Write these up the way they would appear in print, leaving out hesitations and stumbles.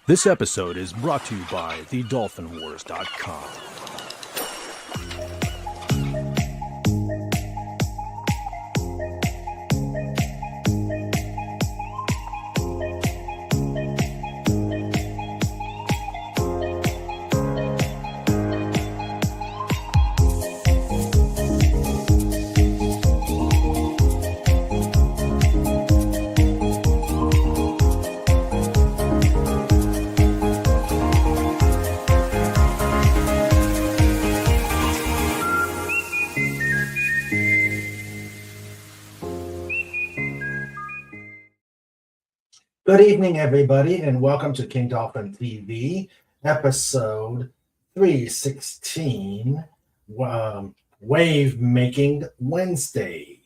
This episode is brought to you by thedolphinwars.com. Good evening, everybody, and welcome to King Dolphin TV, episode 316, Wave Making Wednesday.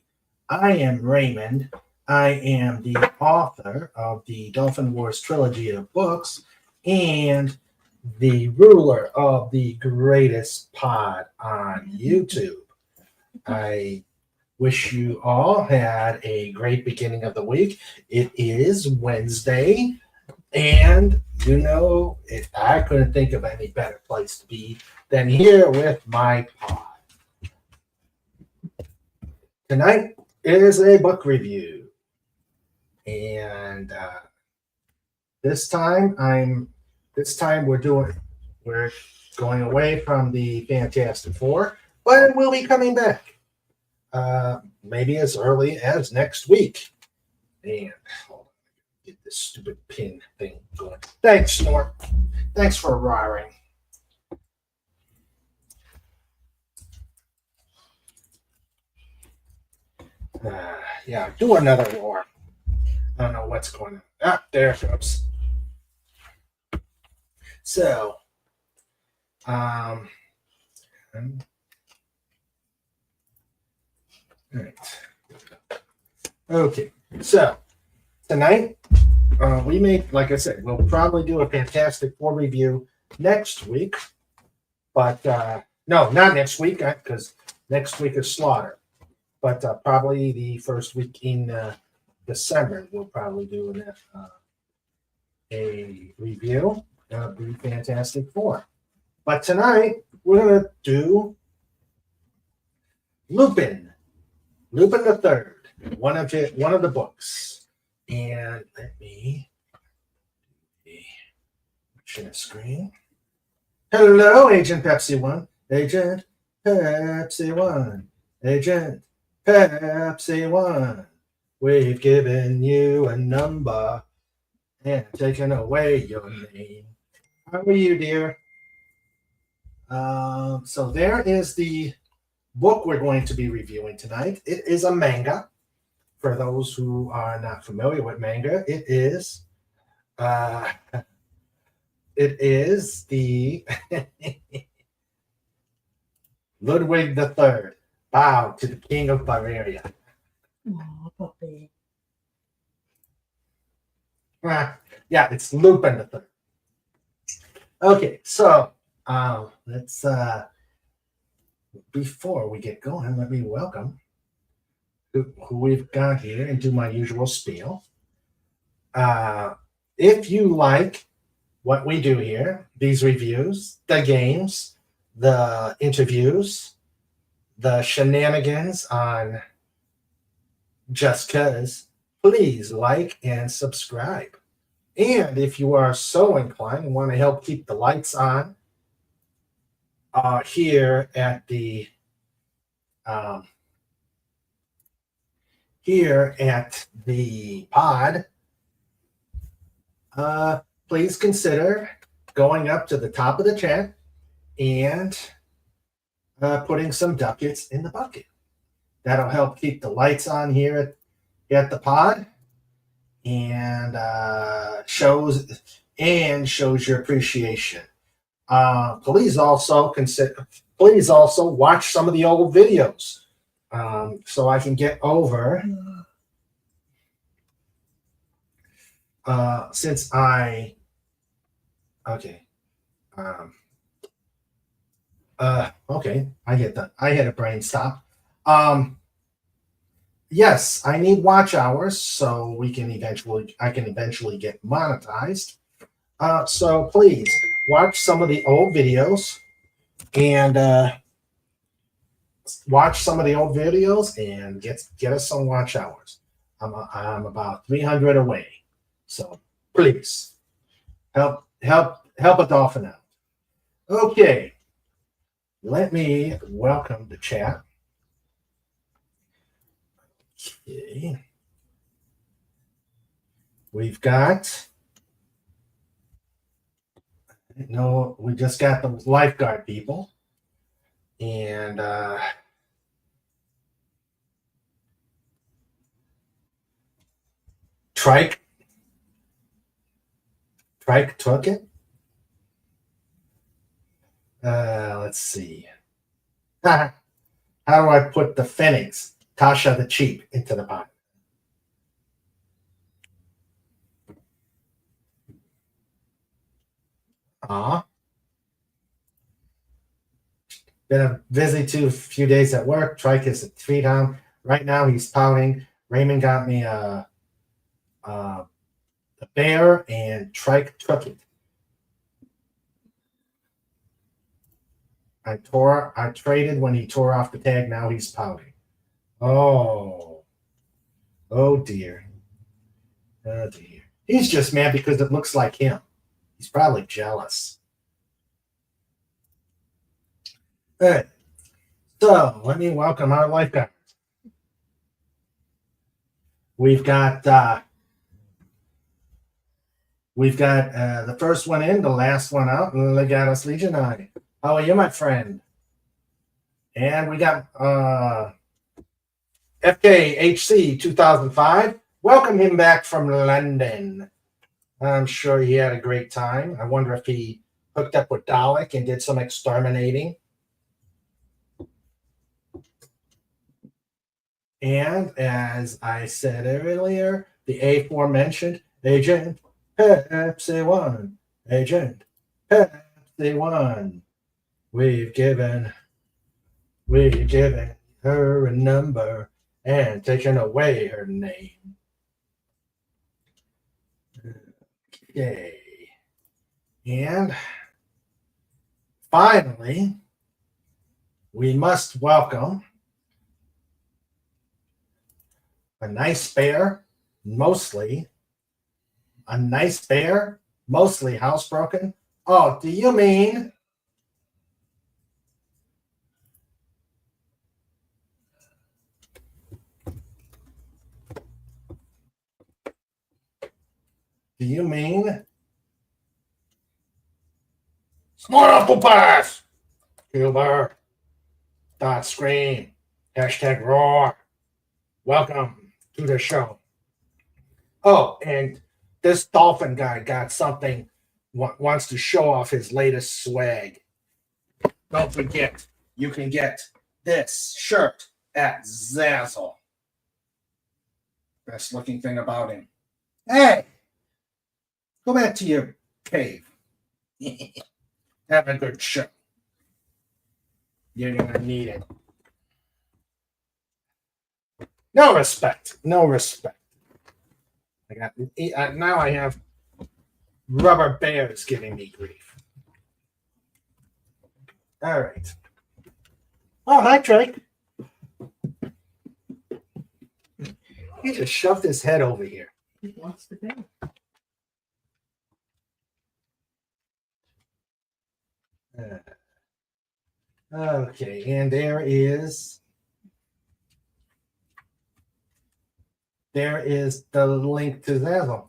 I am Raymond. I am the author of the Dolphin Wars trilogy of books and the ruler of the greatest pod on YouTube. I wish you all had a great beginning of the week. It is Wednesday, and I couldn't think of any better place to be than here with my pod. Tonight is a book review, and this time we're going away from the Fantastic Four, but we'll be coming back. Maybe as early as next week. And hold on, get this stupid pin thing going. Thanks, Snort. Thanks for roaring. Yeah, do another roar. I don't know what's going on. Ah, there it goes. So, Right. Okay, so tonight like I said, we'll probably do a Fantastic Four review next week, but no, not next week because next week is Slaughter, but probably the first week in December we'll probably do a review of the Fantastic Four. But tonight we're gonna do Lupin III, one of the books. And let me share the screen. Hello, Agent Pepsi One. Agent Pepsi One. Agent Pepsi One. We've given you a number and taken away your name. How are you, dear? So there is the book we're going to be reviewing tonight. It is a manga. For those who are not familiar with manga, it is the Ludwig III, Bow to the King of Bavaria. Oh, puppy. Yeah, it's Lupin III. Okay, so let's before we get going, let me welcome who we've got here and do my usual spiel. If you like what we do here, these reviews, the games, the interviews, the shenanigans on Just 'Cause, please like and subscribe. And if you are so inclined and want to help keep the lights on here at the pod, please consider going up to the top of the chat and putting some ducats in the bucket. That'll help keep the lights on here at the pod and shows your appreciation. Please also watch some of the old videos so I can get over since I okay I hit a brain stop. Yes, I need watch hours so I can eventually get monetized. So please watch some of the old videos and get us some watch hours. I'm about 300 away, so please help a dolphin out. Okay, let me welcome the chat. Okay. We've got we just got the lifeguard people. And Trike took it. Let's see. How do I put the Phoenix, Tasha the Cheap, into the pot? Been a busy few days at work. Trike is at 3 down. Right now he's pouting. Raymond got me a bear, and Trike took it. I traded when he tore off the tag. Now he's pouting. Oh dear. Oh dear. He's just mad because it looks like him. He's probably jealous. Good. So let me welcome our lifeguards. We've got the first one in, the last one out, Legatus Legionari. How are you, my friend? And we got FKHC 2005. Welcome him back from London. I'm sure he had a great time. I wonder if he hooked up with Dalek and did some exterminating. And as I said earlier, the aforementioned Agent Pepsi 1. Agent Pepsi 1. We've given her a number and taken away her name. Okay. And finally, we must welcome a nice bear, mostly housebroken. Oh, do you mean smart apple pass? Cuber. Dot scream. Hashtag roar. Welcome to the show. Oh, and this dolphin guy got something, wants to show off his latest swag. Don't forget, you can get this shirt at Zazzle. Best looking thing about him. Hey, go back to your cave. Have a good show. You're going to need it. No respect. Now I have rubber bears giving me grief. All right. Oh, hi, Trike. He just shoved his head over here. He wants to be. Okay, and there is the link to Zazzle.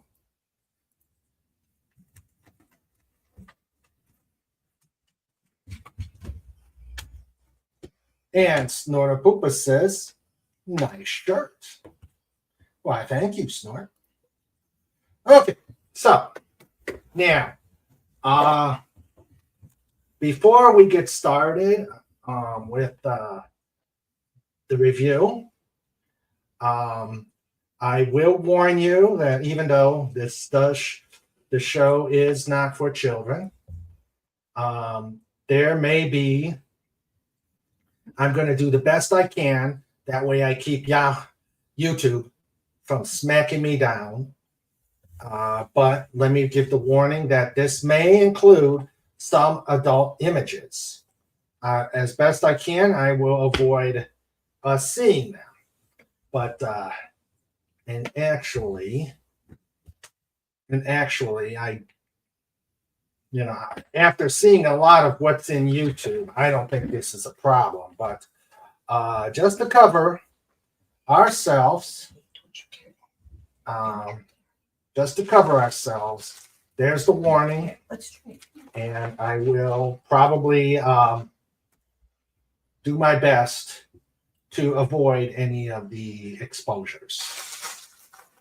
And Snorter Poopa says, nice shirt. Why, thank you, Snort. Okay, so now, before we get started with the review, I will warn you that even though the show is not for children, there may be. I'm going to do the best I can. That way, I keep YouTube from smacking me down. But let me give the warning that this may include some adult images. As best I can, I will avoid seeing them. But and actually, I, after seeing a lot of what's in YouTube, I don't think this is a problem. But just to cover ourselves, there's the warning, and I will probably do my best to avoid any of the exposures.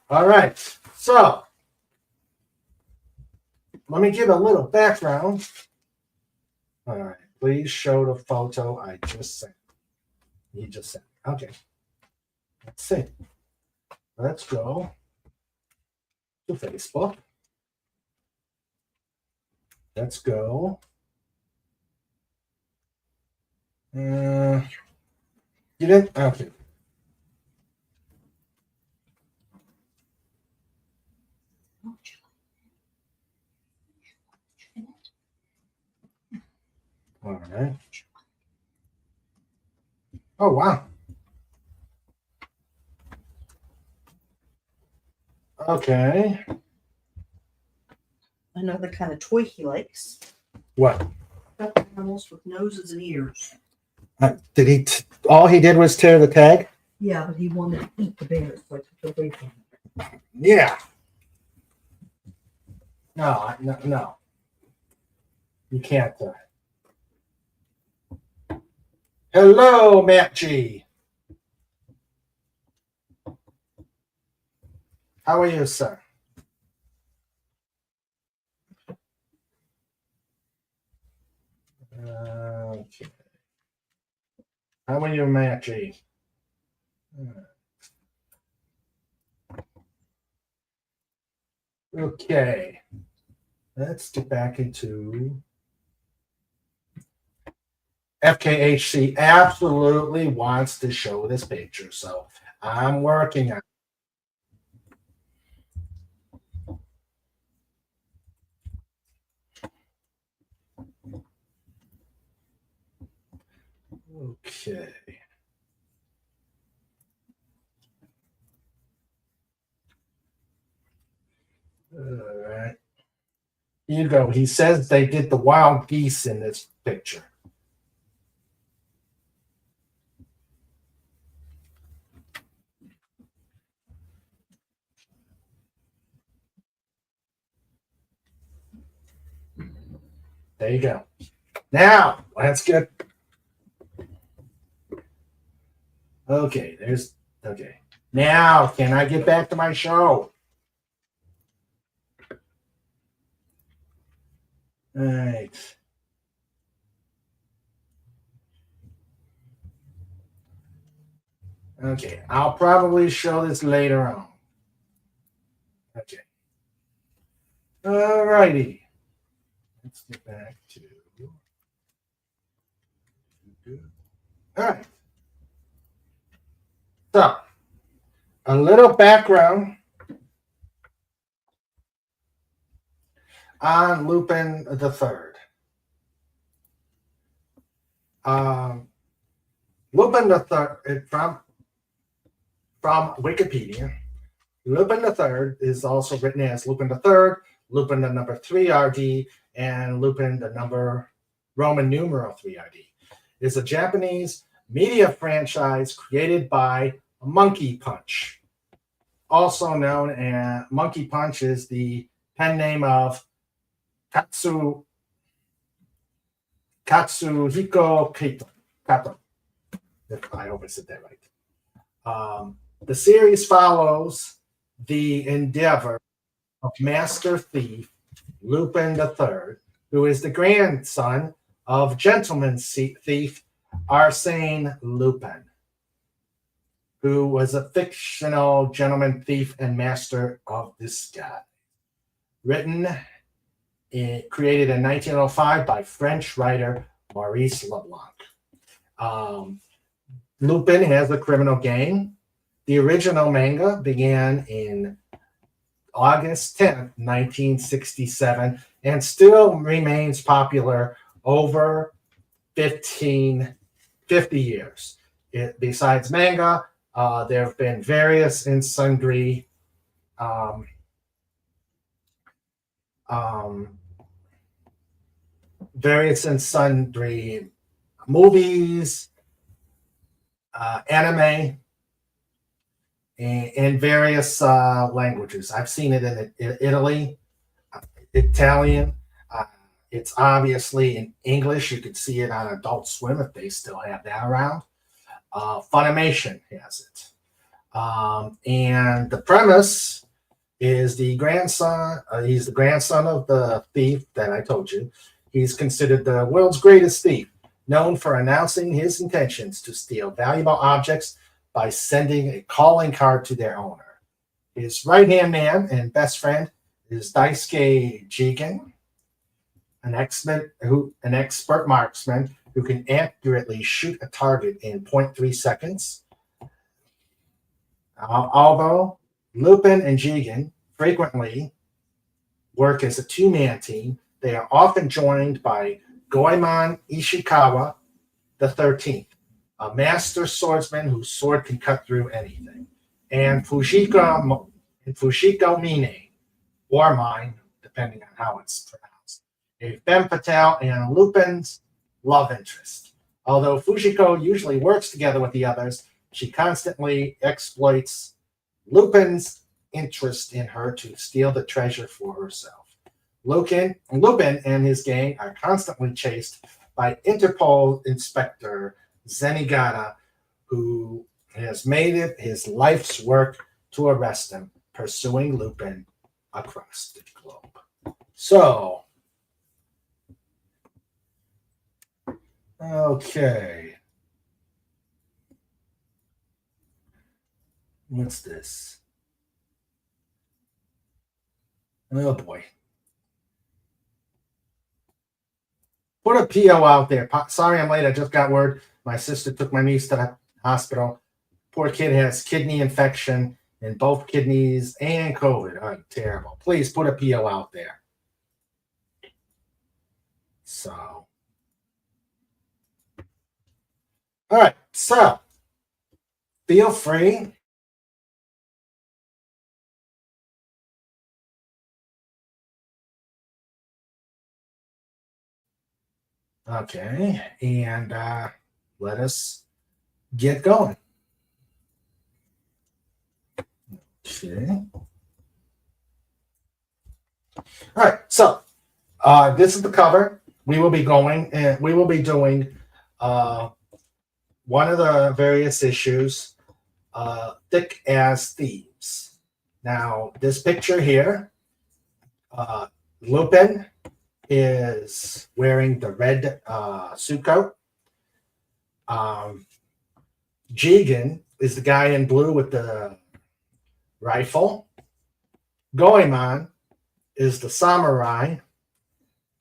All right, so let me give a little background. All right, please show the photo I just sent. He just sent. Okay, let's see. Let's go to Facebook. Let's go. You didn't? Okay. All right. Oh, wow. Okay. I know the kind of toy he likes. What? Stuffed animals with noses and ears. Did he? All he did was tear the tag? Yeah, but he wanted to eat the bears, so I took it away from him. Yeah. No. You can't. Hello, Matt G. How are you, sir? Okay. How are you, Matt G? Okay. Let's get back into FKHC. Absolutely wants to show this picture, so I'm working on it. Okay. All right. Here you go. He says they did the wild geese in this picture. There you go. Now, let's get. Okay, okay. Now, can I get back to my show? All right. Okay, I'll probably show this later on. Okay. All righty. Let's get back to. All right. So, a little background on Lupin III. Lupin III from Wikipedia. Lupin III is also written as Lupin III, Lupin the number 3 RD, and Lupin the number Roman numeral 3 RD. It's a Japanese media franchise created by Monkey Punch. Also known as Monkey Punch is the pen name of Katsuhiko Kato. I hope I said that right. The series follows the endeavor of Master Thief Lupin III, who is the grandson of Gentleman Thief Arsène Lupin, who was a fictional gentleman thief and master of disguise. Created in 1905 by French writer Maurice Leblanc. Lupin has a criminal gang. The original manga began in August 10th, 1967, and still remains popular over 50 years. Besides manga, there have been various and sundry um, um, movies, anime, in various languages. I've seen it in Italy, Italian. Uh, it's obviously in English. You could see it on Adult Swim if they still have that around. Funimation has it. And the premise is the grandson. He's the grandson of the thief that I told you. He's considered the world's greatest thief, known for announcing his intentions to steal valuable objects by sending a calling card to their owner. His right-hand man and best friend is Daisuke Jigen, an expert marksman who can accurately shoot a target in 0.3 seconds. Although Lupin and Jigen frequently work as a two-man team, they are often joined by Goemon Ishikawa the 13th, a master swordsman whose sword can cut through anything, and Fujiko Mine, or Mine, depending on how it's pronounced, a femme fatale and Lupin's love interest. Although Fujiko usually works together with the others, she constantly exploits Lupin's interest in her to steal the treasure for herself. Lupin and his gang are constantly chased by Interpol Inspector Zenigata, who has made it his life's work to arrest him, pursuing Lupin across the globe. So, okay. What's this? Oh boy. Put a PO out there. Sorry I'm late. I just got word. My sister took my niece to the hospital. Poor kid has kidney infection in both kidneys and COVID. Oh, terrible. Please put a PO out there. So. All right. So, feel free. Okay. And let us get going. Okay. All right. So, this is the cover. We will be doing one of the various issues, Thick as Thieves. Now, this picture here, Lupin is wearing the red suit coat. Jigen is the guy in blue with the rifle. Goemon is the samurai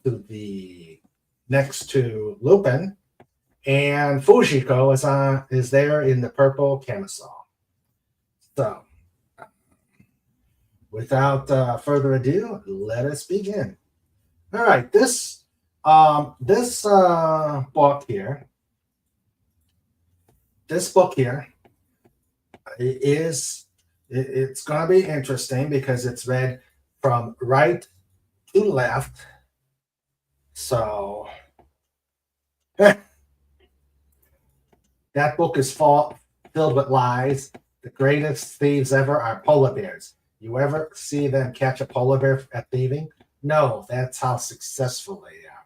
to the next to Lupin, and Fujiko is there in the purple camisole. So, without further ado, let us begin. All right, this book here. This book here it's going to be interesting because it's read from right to left. So that book is filled with lies. The greatest thieves ever are polar bears. You ever see them catch a polar bear at thieving? No, that's how successful they are.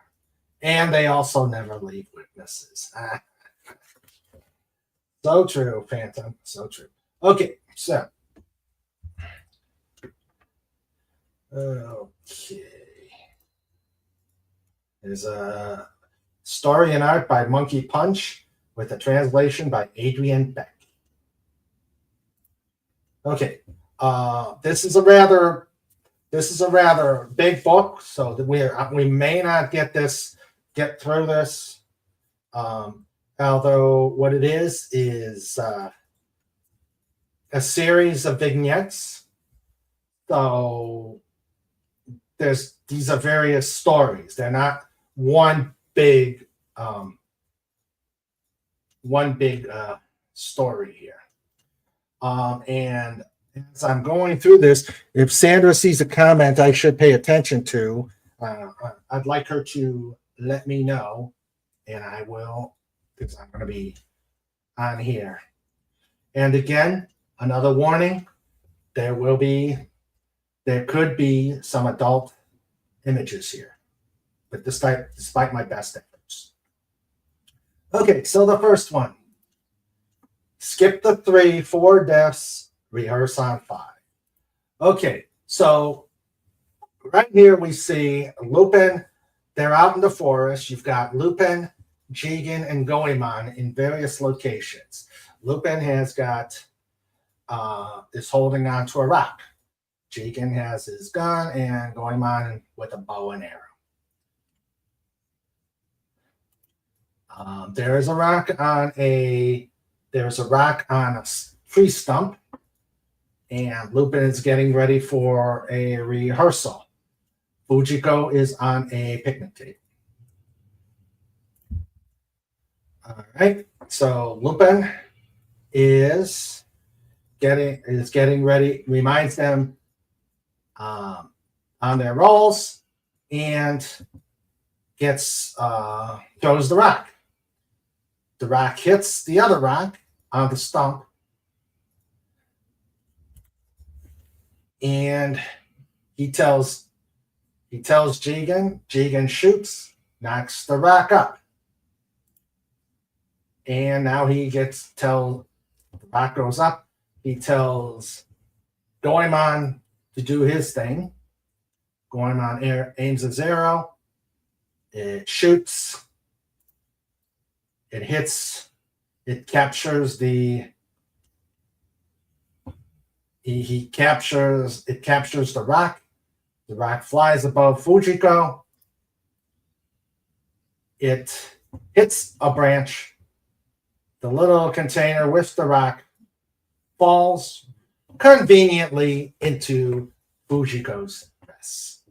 And they also never leave witnesses. So true, Phantom. So true. Okay, so. Okay. There's a story and art by Monkey Punch with a translation by Adrian Beck. Okay. This is a rather big book, so that we may not get through this. Although what it is a series of vignettes. So these are various stories. They're not one big story here. And as I'm going through this, if Sandra sees a comment I should pay attention to, I'd like her to let me know, and I will, because I'm going to be on here. And again, another warning, there could be some adult images here, but despite my best efforts. Okay, so the first one. Skip the 3, 4 deaths, rehearse on 5. Okay, so right here we see Lupin. They're out in the forest. You've got Lupin, Jigen, and Goemon in various locations. Lupin has got is holding on to a rock. Jigen has his gun, and Goemon with a bow and arrow. There's a rock on a tree stump, and Lupin is getting ready for a rehearsal. Fujiko is on a picnic table. All right, so Lupin is getting ready, reminds them on their rolls, and throws the rock. The rock hits the other rock on the stump, and he tells Jigen. Jigen shoots, knocks the rock up, and now the rock goes up. He tells Goemon to do his thing. Goemon aims his arrow. It shoots. It hits. It captures the. It captures the rock. The rock flies above Fujiko. It hits a branch. The little container with the rock falls conveniently into Fujiko's dress.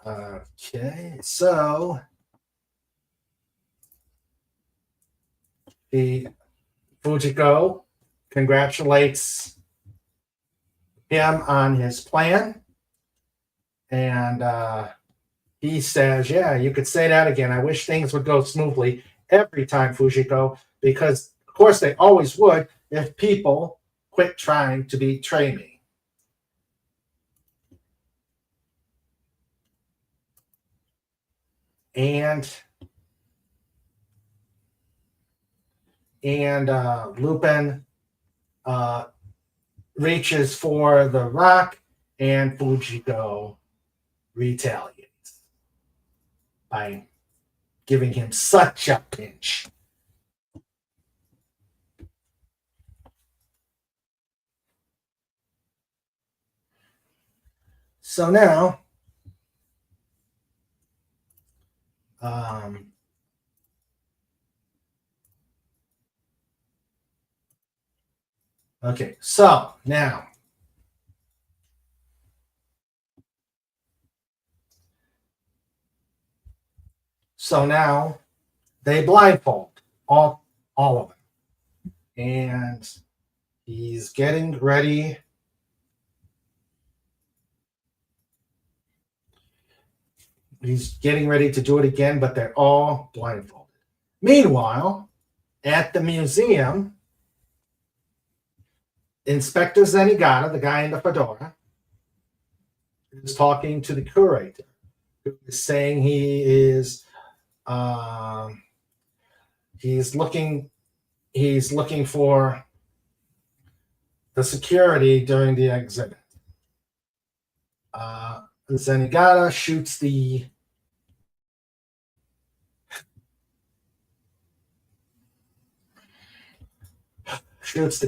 Okay, so Fujiko congratulates him on his plan, and he says, "Yeah, you could say that again. I wish things would go smoothly every time, Fujiko, because of course they always would if people quit trying to betray me." And Lupin reaches for the rock, and Fujiko retaliates by giving him such a pinch. So now, okay, so now they blindfold all of them, and he's getting ready. He's getting ready to do it again, but they're all blindfolded. Meanwhile, at the museum, Inspector Zenigata, the guy in the fedora, is talking to the curator, who is saying he's looking for the security during the exhibit. Zenigata shoots the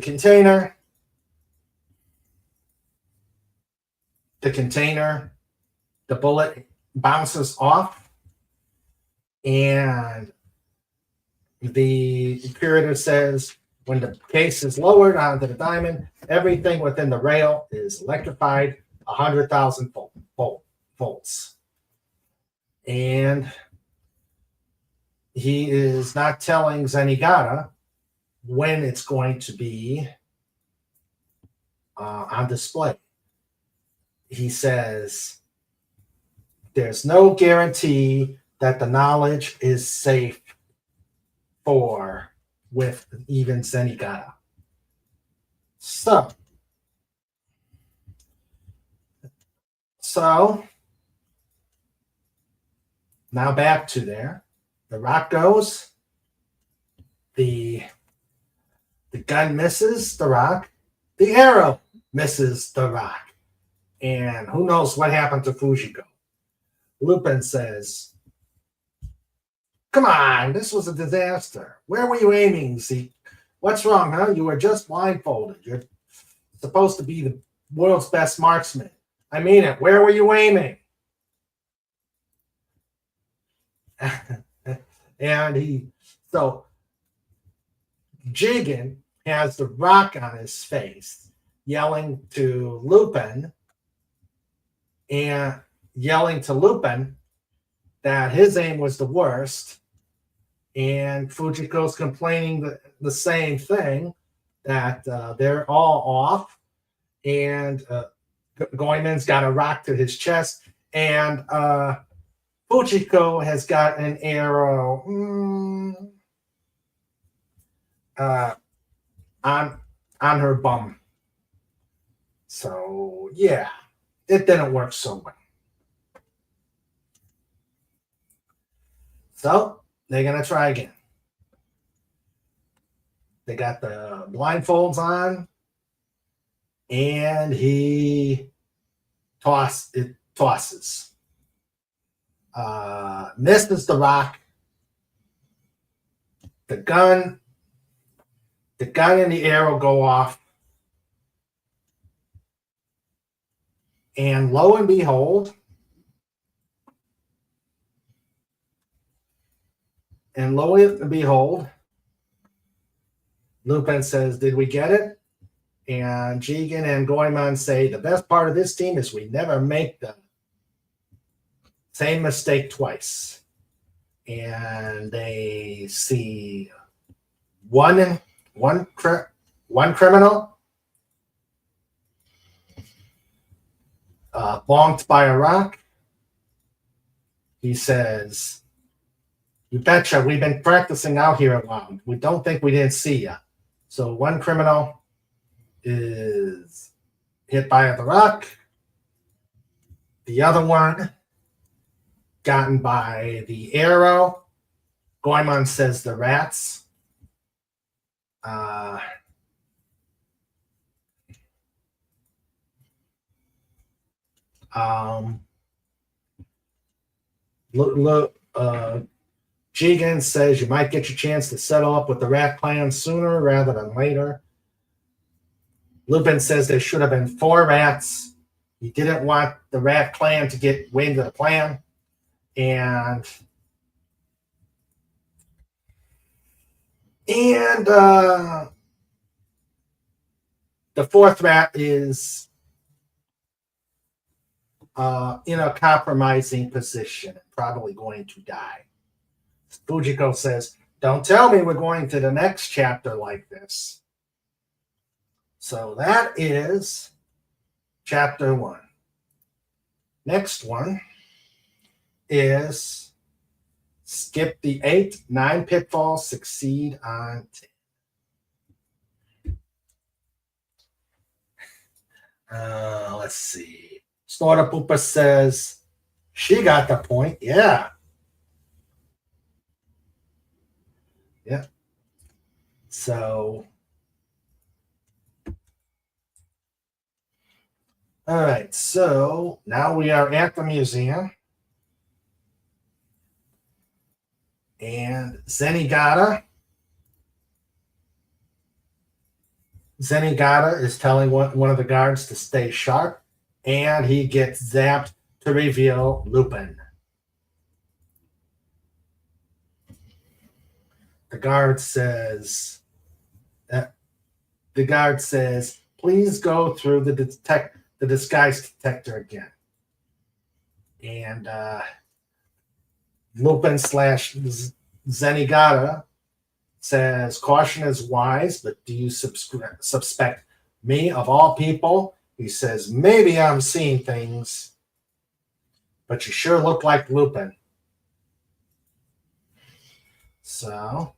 container. The bullet bounces off, and the curator says, when the case is lowered onto the diamond, everything within the rail is electrified 100,000 volts. And he is not telling Zenigata when it's going to be on display. He says there's no guarantee that the knowledge is safe with even Zenigata. So now back to there. The rock goes. The gun misses the rock. The arrow misses the rock. And who knows what happened to Fujiko. Lupin says, come on, this was a disaster. Where were you aiming, Zeke? What's wrong, huh? You were just blindfolded. You're supposed to be the world's best marksman. I mean it. Where were you aiming? And so Jigen has the rock on his face, yelling to Lupin that his aim was the worst. And Fujiko's complaining the same thing, that they're all off. And Goemon's got a rock to his chest. And Fujiko has got an arrow on her bum. So, yeah, it didn't work so well. So, they're going to try again. They got the blindfolds on, and he tosses. Misses the rock. The gun and the arrow go off. And lo and behold, Lupin says, did we get it? And Jigen and Goemon say, the best part of this team is we never make the same mistake twice. And they see one criminal bonked by a rock. He says, you betcha, we've been practicing out here a while. We don't think we didn't see you. So one criminal is hit by the rock. The other one gotten by the arrow. Goemon says the rats. Jigen says you might get your chance to settle up with the rat clan sooner rather than later. Lupin says there should have been 4 rats. He didn't want the rat clan to get wind of the plan. And the 4th rat is in a compromising position, probably going to die. Fujiko says, don't tell me we're going to the next chapter like this. So that is chapter 1. Next one is skip the 8, 9 pitfalls, succeed on 10. Let's see. Snorter Poopa says, she got the point. Yeah. Yeah. So, all right. So now we are at the museum. And Zenigata is telling one of the guards to stay sharp. And he gets zapped to reveal Lupin. The guard says, please go through the disguise detector again. And Lupin / Zenigata says, caution is wise, but do you suspect me of all people? He says, maybe I'm seeing things, but you sure look like Lupin. So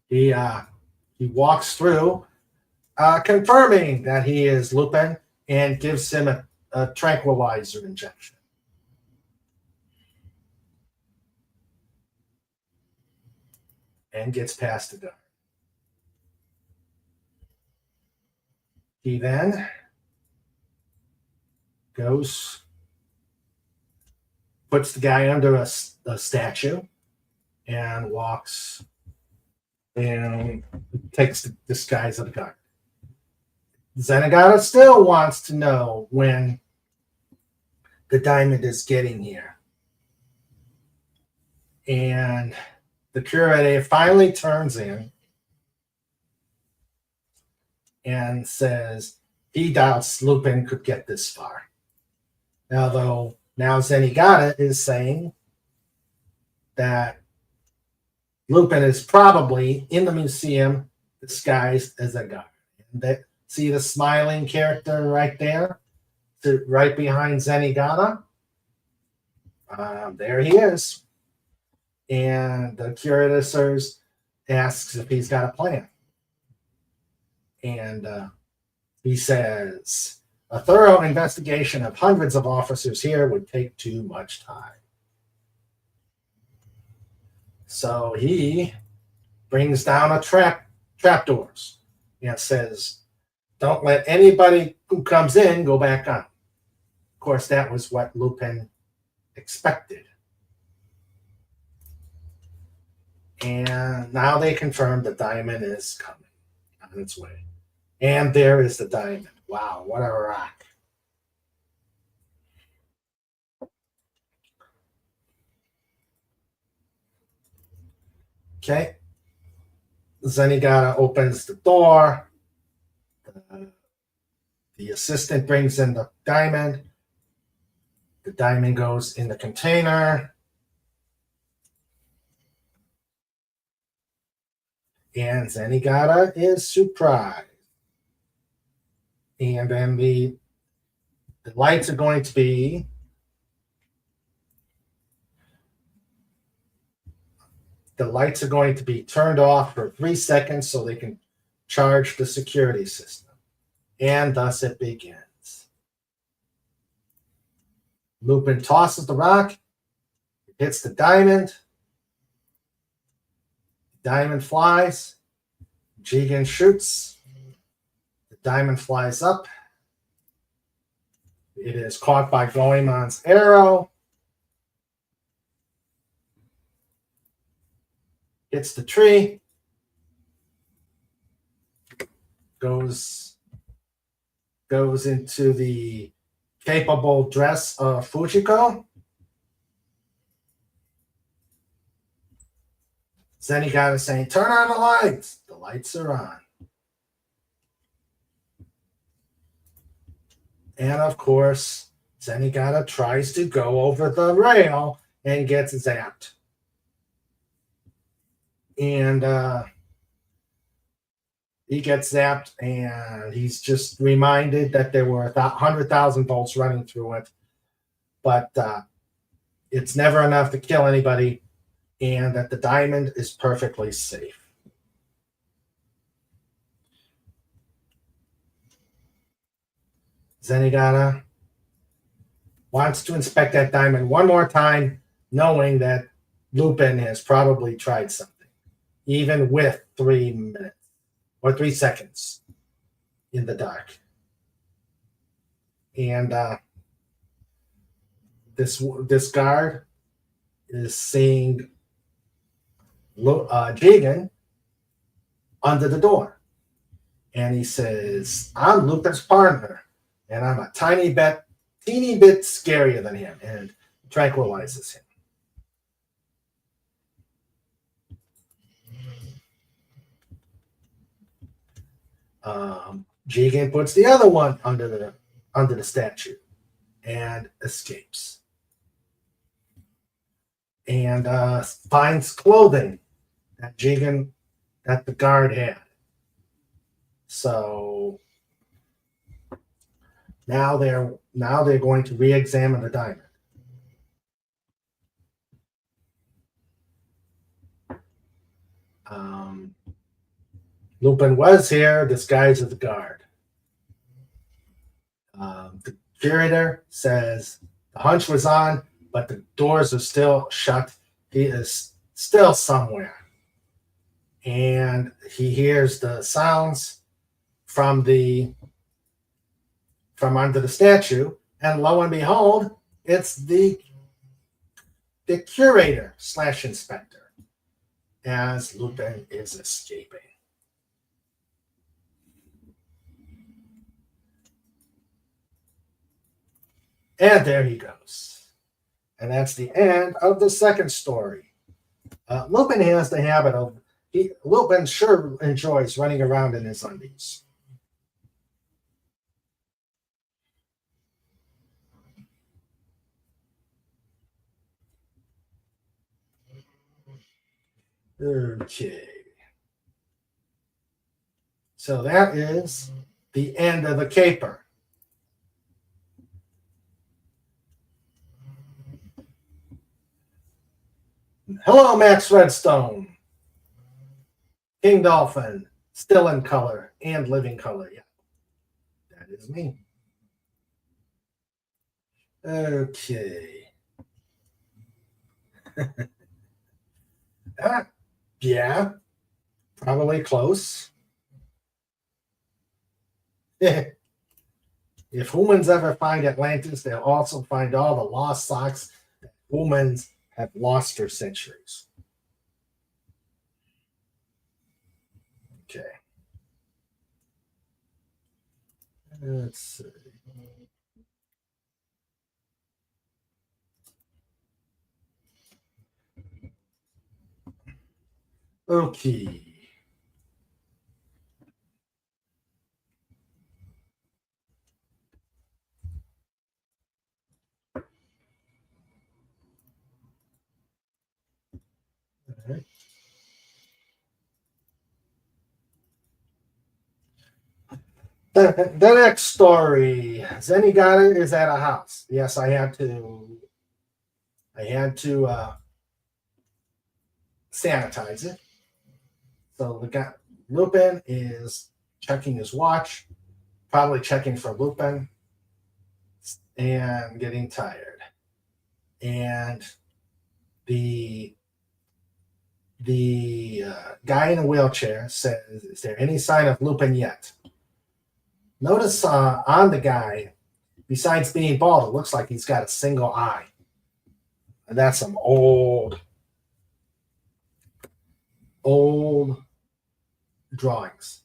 he walks through, confirming that he is Lupin, and gives him a tranquilizer injection. And gets past the guard. He then goes, puts the guy under a statue, and walks and takes the disguise of the guard. Zenigata still wants to know when the diamond is getting here. And the curator finally turns in and says he doubts Lupin could get this far. Although now Zenigata is saying that Lupin is probably in the museum disguised as a guard. And see the smiling character right there? Right behind Zenigata? There he is. And the curator asks if he's got a plan. And he says, a thorough investigation of hundreds of officers here would take too much time. So he brings down a trapdoors and says, don't let anybody who comes in go back on. Of course, that was what Lupin expected. And now they confirm the diamond is coming on its way. And there is the diamond. Wow, what a rock. Okay. Zenigata opens the door. The assistant brings in the diamond. The diamond goes in the container. And Zenigata is surprised. And then the lights are going to be turned off for 3 seconds so they can charge the security system. And thus it begins. Lupin tosses the rock, hits the diamond. The diamond flies. Jigen shoots. The diamond flies up. It is caught by Goemon's arrow. Hits the tree. Goes into the capable dress of Fujiko. Zenigata saying, turn on the lights. The lights are on. And of course, Zenigata tries to go over the rail and gets zapped. And he gets zapped, and he's just reminded that there were 100,000 volts running through it. But it's never enough to kill anybody, and that the diamond is perfectly safe. Zenigata wants to inspect that diamond one more time, knowing that Lupin has probably tried something, even with 3 minutes or 3 seconds in the dark. And this guard is seeing Jigen under the door. And he says, I'm Lupin's partner, and I'm a teeny bit scarier than him, and tranquilizes him. Jigen puts the other one under the statue and escapes. And finds clothing that the guard had. So now they're going to re-examine the diamond. Lupin was here disguised as the guard. The curator says the hunch was on, but the doors are still shut. He is still somewhere. And he hears the sounds from under the statue, and lo and behold, it's the curator / inspector as Lupin is escaping. And there he goes. And that's the end of the second story. Lupin has the habit of Lupin sure enjoys running around in his undies. Okay. So that is the end of the caper. Hello, Max Redstone. King Dolphin, still in color and living color. Yeah, that is me. Okay. Yeah, probably close. If humans ever find Atlantis, they'll also find all the lost socks that humans have lost for centuries. Okay. Let's see. Okay. All right. The next story. Zenigata is at a house. Yes, I had to sanitize it. So the guy Lupin is checking his watch, probably checking for Lupin, and getting tired. And the guy in a wheelchair says, "Is there any sign of Lupin yet?" Notice on the guy, besides being bald, it looks like he's got a single eye. And that's some old drawings.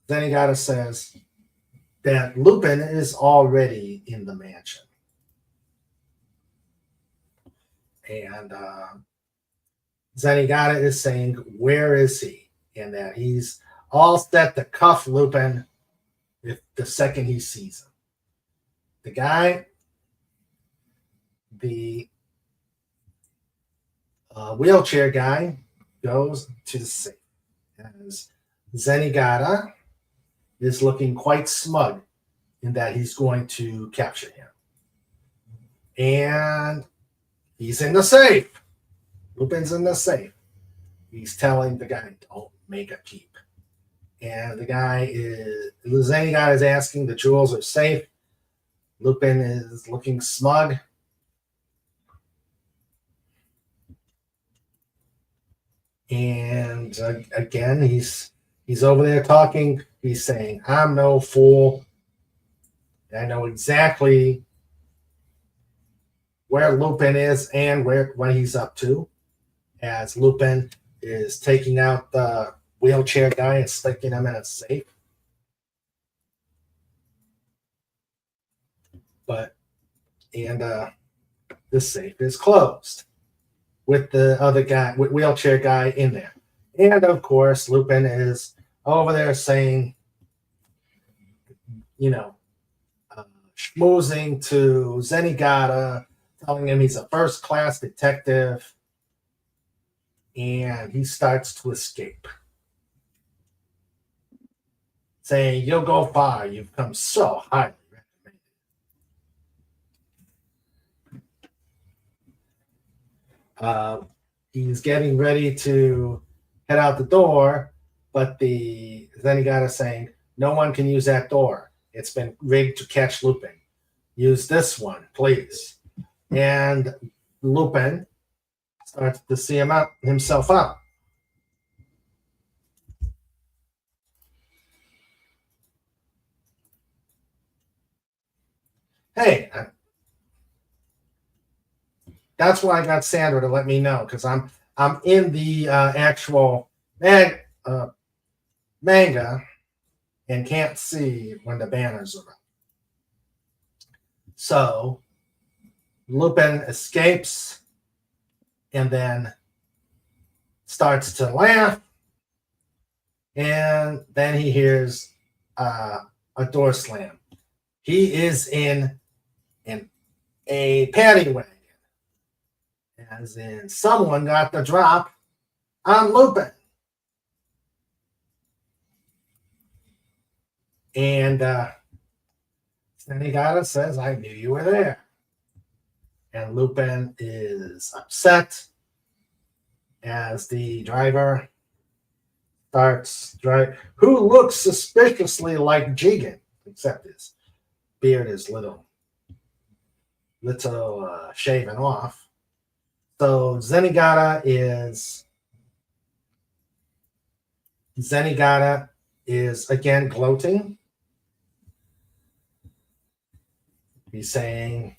Zenigata says that Lupin is already in the mansion. And Zenigata is saying, where is he? And that he's all set to cuff Lupin the second he sees him. The guy, the wheelchair guy, goes to the safe. As Zenigata is looking quite smug in that he's going to capture him. And he's in the safe. Lupin's in the safe. He's telling the guy, don't make a keep. And Zenigata is asking, the jewels are safe. Lupin is looking smug. And again, he's over there talking. He's saying, I'm no fool. I know exactly where Lupin is and what he's up to. As Lupin is taking out the wheelchair guy and sticking him in a safe. This safe is closed with the other guy, with wheelchair guy in there. And of course, Lupin is over there saying schmoozing to Zenigata, telling him he's a first-class detective, and he starts to escape, saying, "You'll go far. You've come so highly recommended." He's getting ready to head out the door, but the Zenigata saying, "No one can use that door. It's been rigged to catch Lupin. Use this one, please." And Lupin starts to see himself up. Hey, that's why I got Sandra to let me know, because I'm in the actual manga and can't see when the banners are up. So Lupin escapes and then starts to laugh, and then he hears a door slam. He is in a paddy wagon, as in someone got the drop on Lupin. And Zenigata says, "I knew you were there." And Lupin is upset as the driver starts driving, who looks suspiciously like Jigen, except his beard is little shaven off. So Zenigata is again gloating. He's saying,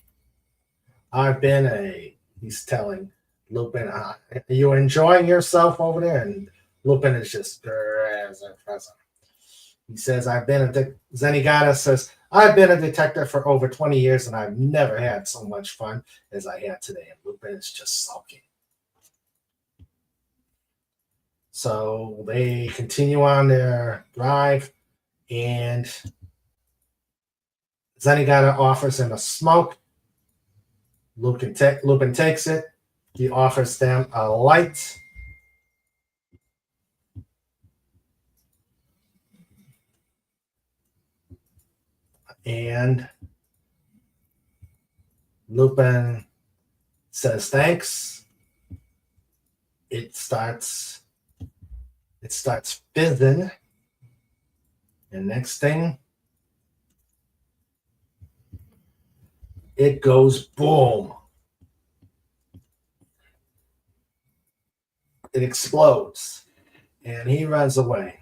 he's telling Lupin, "Are you enjoying yourself over there?" And Lupin is just present. He says, Zenigata says, "I've been a detective for over 20 years and I've never had so much fun as I had today." And Lupin is just sulking. So they continue on their drive, and Zenigata offers him a smoke. Lupin takes it. He offers them a light. And Lupin says thanks. It starts fizzing. And next thing, it goes boom. It explodes. And he runs away.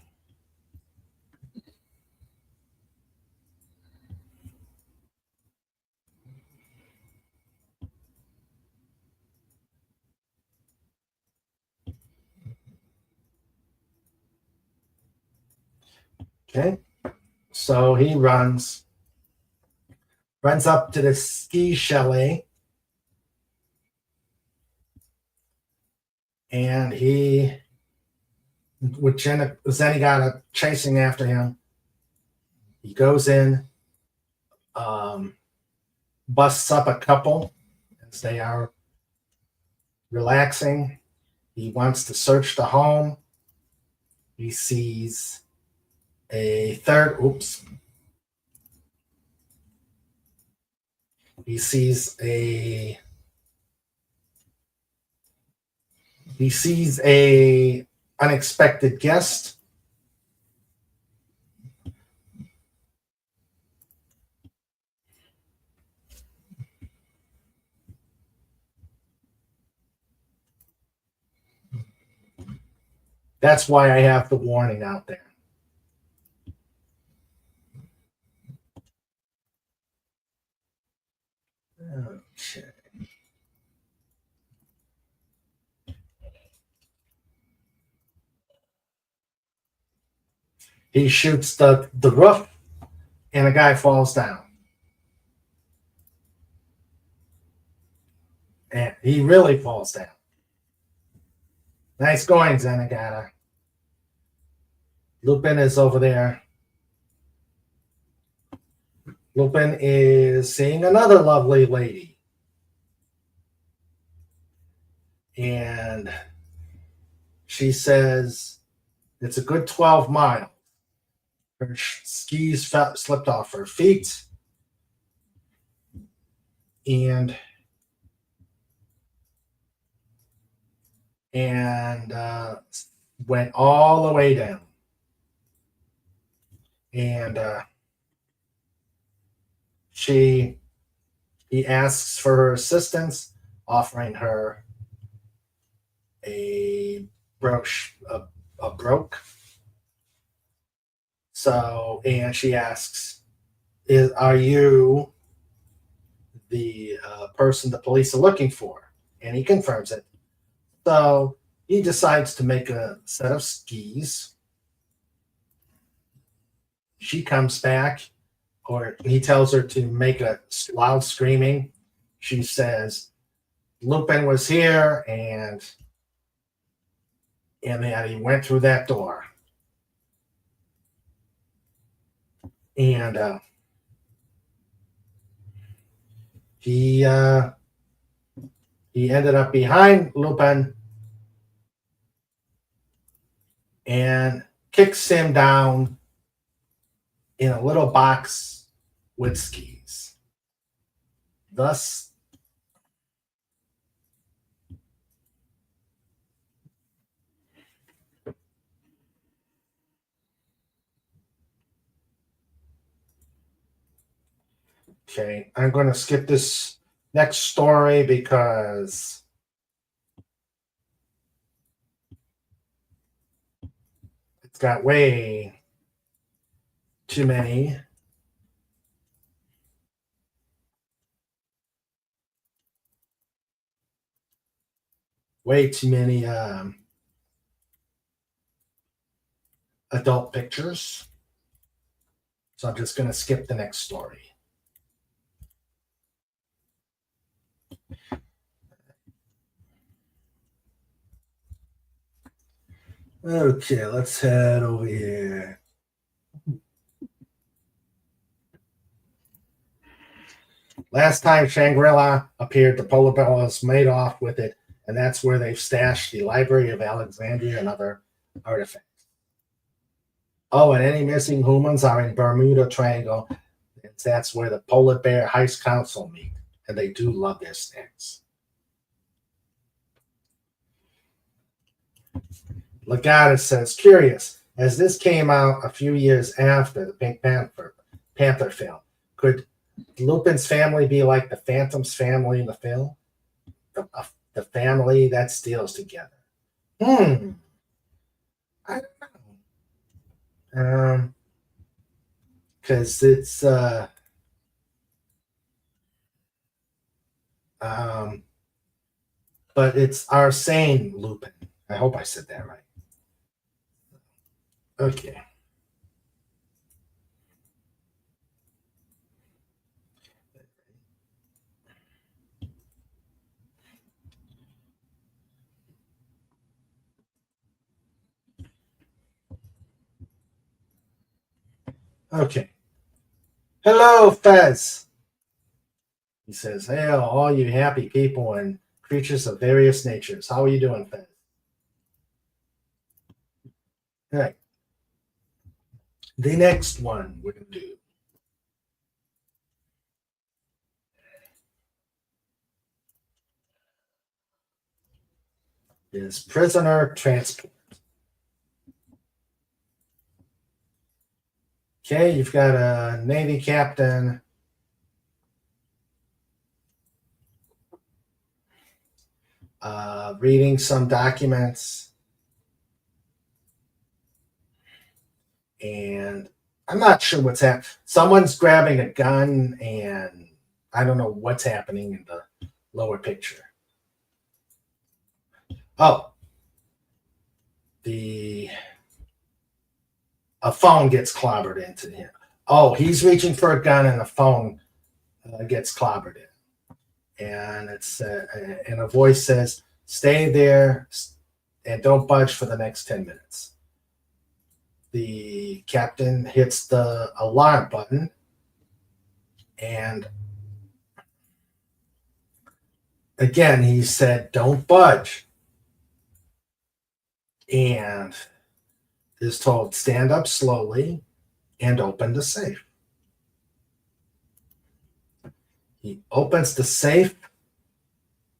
Okay. So he runs up to the ski chalet, and with Zenigata chasing after him, he goes in, busts up a couple as they are relaxing. He wants to search the home. He sees a third. He sees a unexpected guest. That's why I have the warning out there. Okay. He shoots the roof, and a guy falls down. And he really falls down. Nice going, Zenigata. Lupin is over there Lupin is seeing another lovely lady. And she says it's a good 12 miles. Her skis slipped off her feet. And went all the way down. And he asks for her assistance, offering her a brooch, a broke. So, and she asks, are you the person the police are looking for? And he confirms it. So he decides to make a set of skis. She comes back, or he tells her to make a loud screaming. She says, Lupin was here, and that he went through that door. And he ended up behind Lupin and kicks him down in a little box with skis. Thus, okay, I'm going to skip this next story because it's got way too many adult pictures. So I'm just going to skip the next story. Okay, let's head over here. Last time Shangri-La appeared, the polar bears made off with it, and that's where they've stashed the Library of Alexandria and other artifacts. Oh, and any missing humans are in Bermuda Triangle. That's where the Polar Bear Heist Council meet, and they do love their snacks. Legata says, curious, as this came out a few years after the Pink Panther film, could Lupin's family be like the Phantom's family in the film? The family that steals together. I don't know. Because it's but it's Arsène Lupin. I hope I said that right. Okay. Okay. Hello, Fez. He says, hey, all you happy people and creatures of various natures. How are you doing, Fez? All right. The next one we're going to do is prisoner transport. Okay, you've got a Navy captain reading some documents, and I'm not sure what's happening. Someone's grabbing a gun, and I don't know what's happening in the lower picture. Oh, a phone gets clobbered into him. Oh, he's reaching for a gun, and the phone gets clobbered in. And it's and a voice says, stay there and don't budge for the next 10 minutes. The captain hits the alarm button, And again, he said, "Don't budge." And is told, "Stand up slowly and open the safe." He opens the safe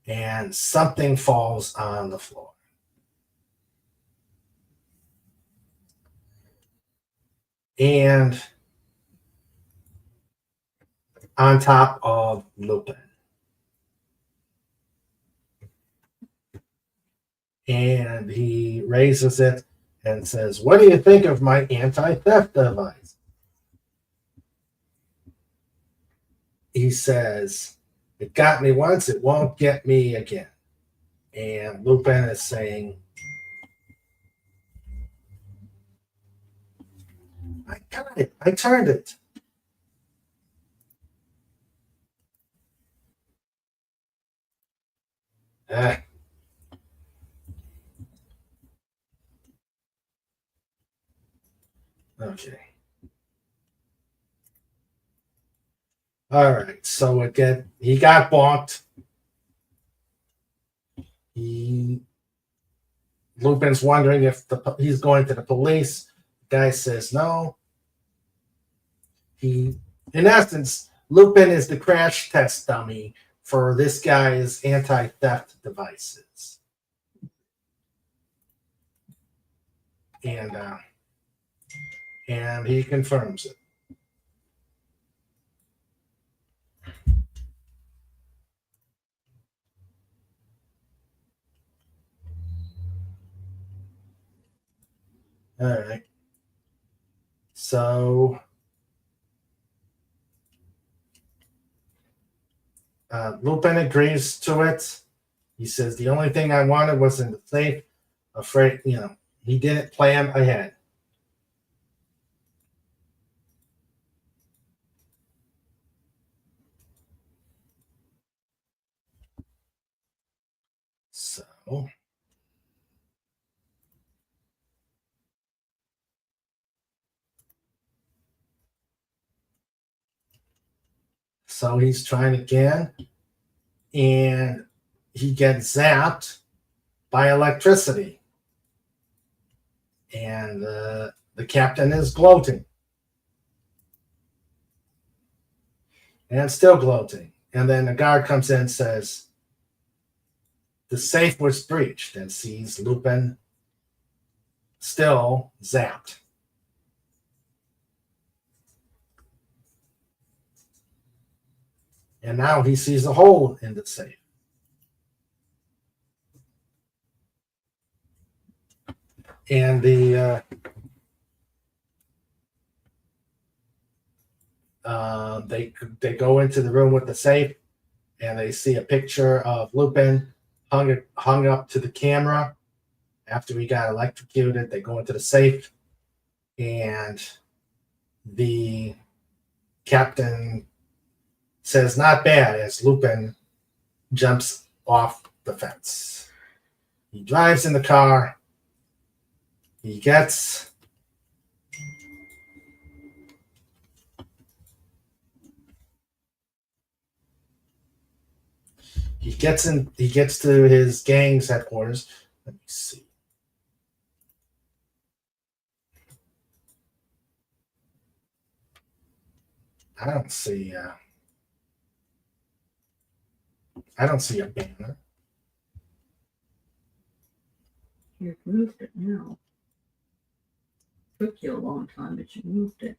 and something falls on the floor. And on top of Lupin. And he raises it and says, "What do you think of my anti-theft device?" He says, "It got me once, it won't get me again." And Lupin is saying, "I got it. I turned it." Ah. Okay. All right. So again, he got bonked. Lupin's wondering if he's going to the police. The guy says no. In essence, Lupin is the crash test dummy for this guy's anti-theft devices. And he confirms it. All right. So Lupin agrees to it. He says, "The only thing I wanted was in the safe." Afraid, he didn't plan ahead. So he's trying again, and he gets zapped by electricity. And the captain is gloating. And still gloating. And then the guard comes in and says, "The safe was breached," and sees Lupin still zapped. And now he sees a hole in the safe. And they go into the room with the safe, and they see a picture of Lupin hung up to the camera after he got electrocuted. They go into the safe, and the captain says, "Not bad," as Lupin jumps off the fence. He drives in the car. He gets to his gang's headquarters. Let me see. I don't see a banner. You've moved it now. Took you a long time, but you moved it.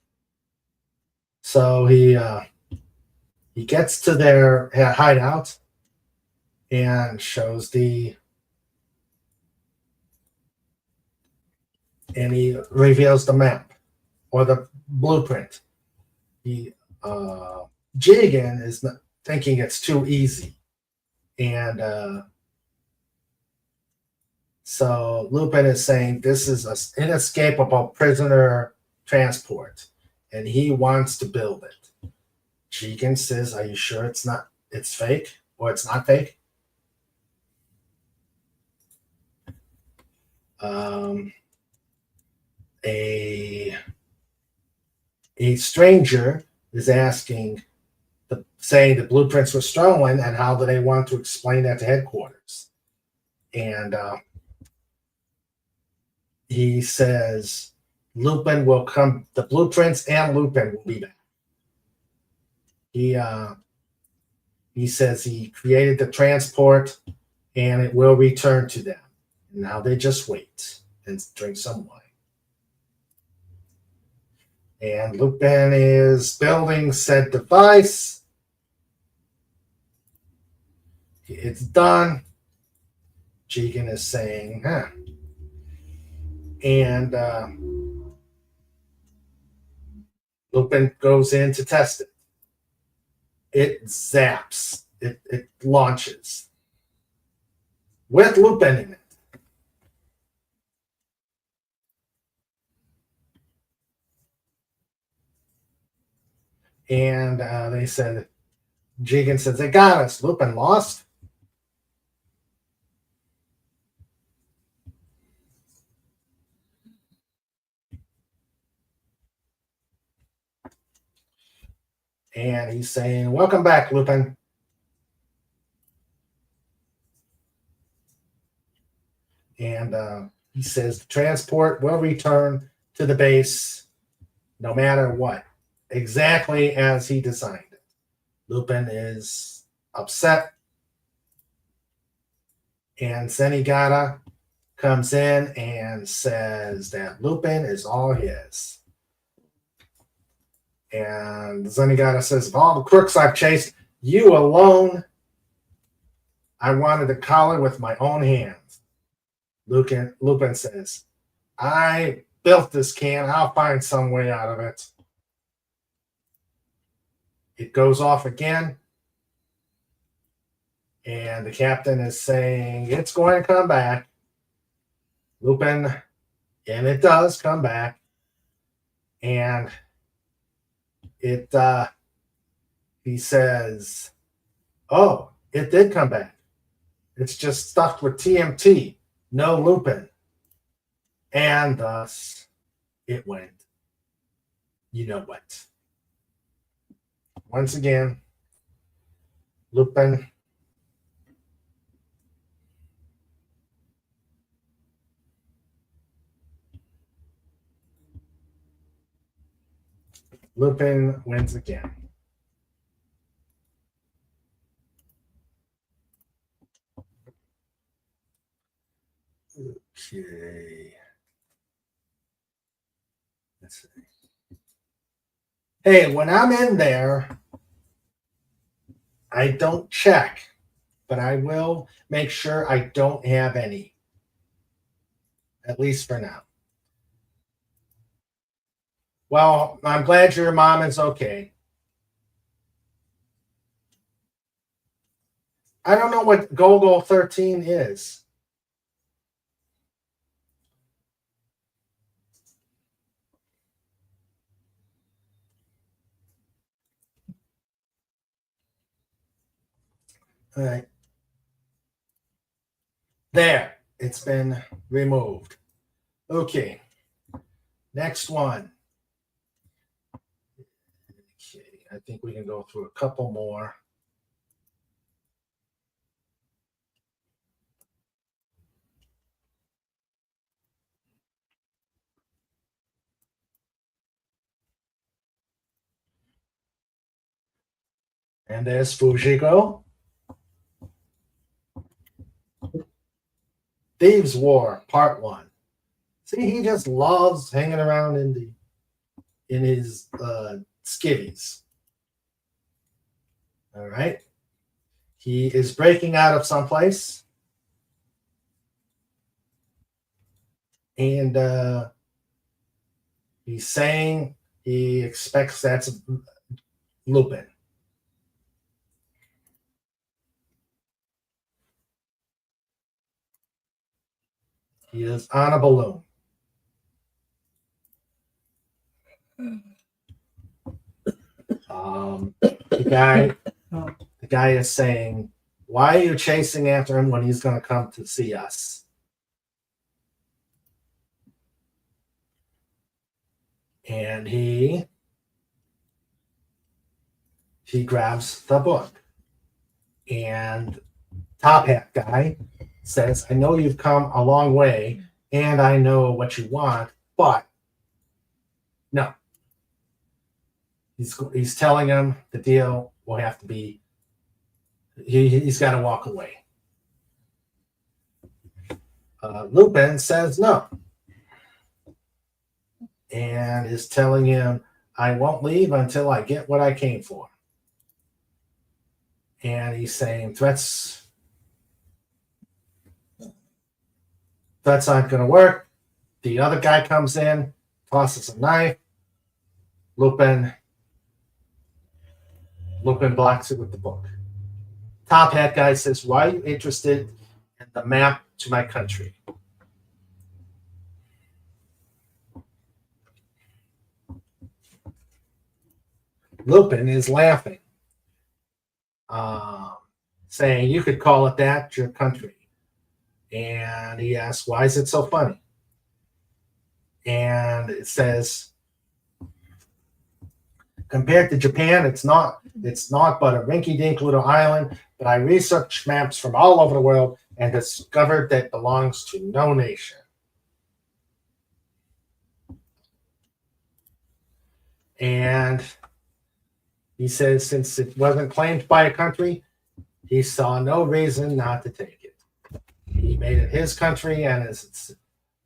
So he gets to their hideout and shows and he reveals the map or the blueprint. Jigen is thinking it's too easy, and so Lupin is saying this is an inescapable prisoner transport, and he wants to build it. Jigen says, "Are you sure it's fake, or it's not fake?" A stranger is asking, saying the blueprints were stolen and how do they want to explain that to headquarters. And he says Lupin will come, the blueprints and Lupin will be back. He says he created the transport and it will return to them. Now they just wait and drink some wine. And Lupin is building said device. It's done. Jigen is saying, huh. And Lupin goes in to test it. It zaps. It launches. With Lupin in it. And they said, Jigen says, they got us. Lupin lost. And he's saying, welcome back, Lupin. And he says the transport will return to the base no matter what. Exactly as he designed it. Lupin is upset. And Zenigata comes in and says that Lupin is all his. And Zenigata says, of all the crooks I've chased, you alone, I wanted to collar with my own hands. Lupin says, I built this can. I'll find some way out of it. It goes off again. And the captain is saying, it's going to come back. Lupin, and it does come back. And he says, oh, it did come back. It's just stuffed with TMT. No Lupin. And thus it went. You know what? Once again, Lupin wins again. Okay. Let's see. Hey, when I'm in there, I don't check, but I will make sure I don't have any. At least for now. Well, I'm glad your mom is okay. I don't know what Golgo 13 is. All right. There. It's been removed. Okay. Next one. Okay. I think we can go through a couple more. And there's Fujiko. Thieves War, Part 1. See, he just loves hanging around in his skivvies. All right. He is breaking out of someplace. And he's saying he expects that's Lupin. He is on a balloon. The guy is saying, why are you chasing after him when he's going to come to see us? And he he grabs the book. And Top Hat guy says, I know you've come a long way and I know what you want, but no. He's telling him the deal will have to be, he's got to walk away. Lupin says no. And is telling him, I won't leave until I get what I came for. And he's saying threats aren't going to work. The other guy comes in, tosses a knife. Lupin blocks it with the book. Top Hat guy says, why are you interested in the map to my country? Lupin is laughing, saying, you could call it that, your country. And he asks, why is it so funny? And it says, compared to Japan, it's not but a rinky-dink little island, but I researched maps from all over the world and discovered that it belongs to no nation. And he says since it wasn't claimed by a country, he saw no reason not to take it. He made it his country and is its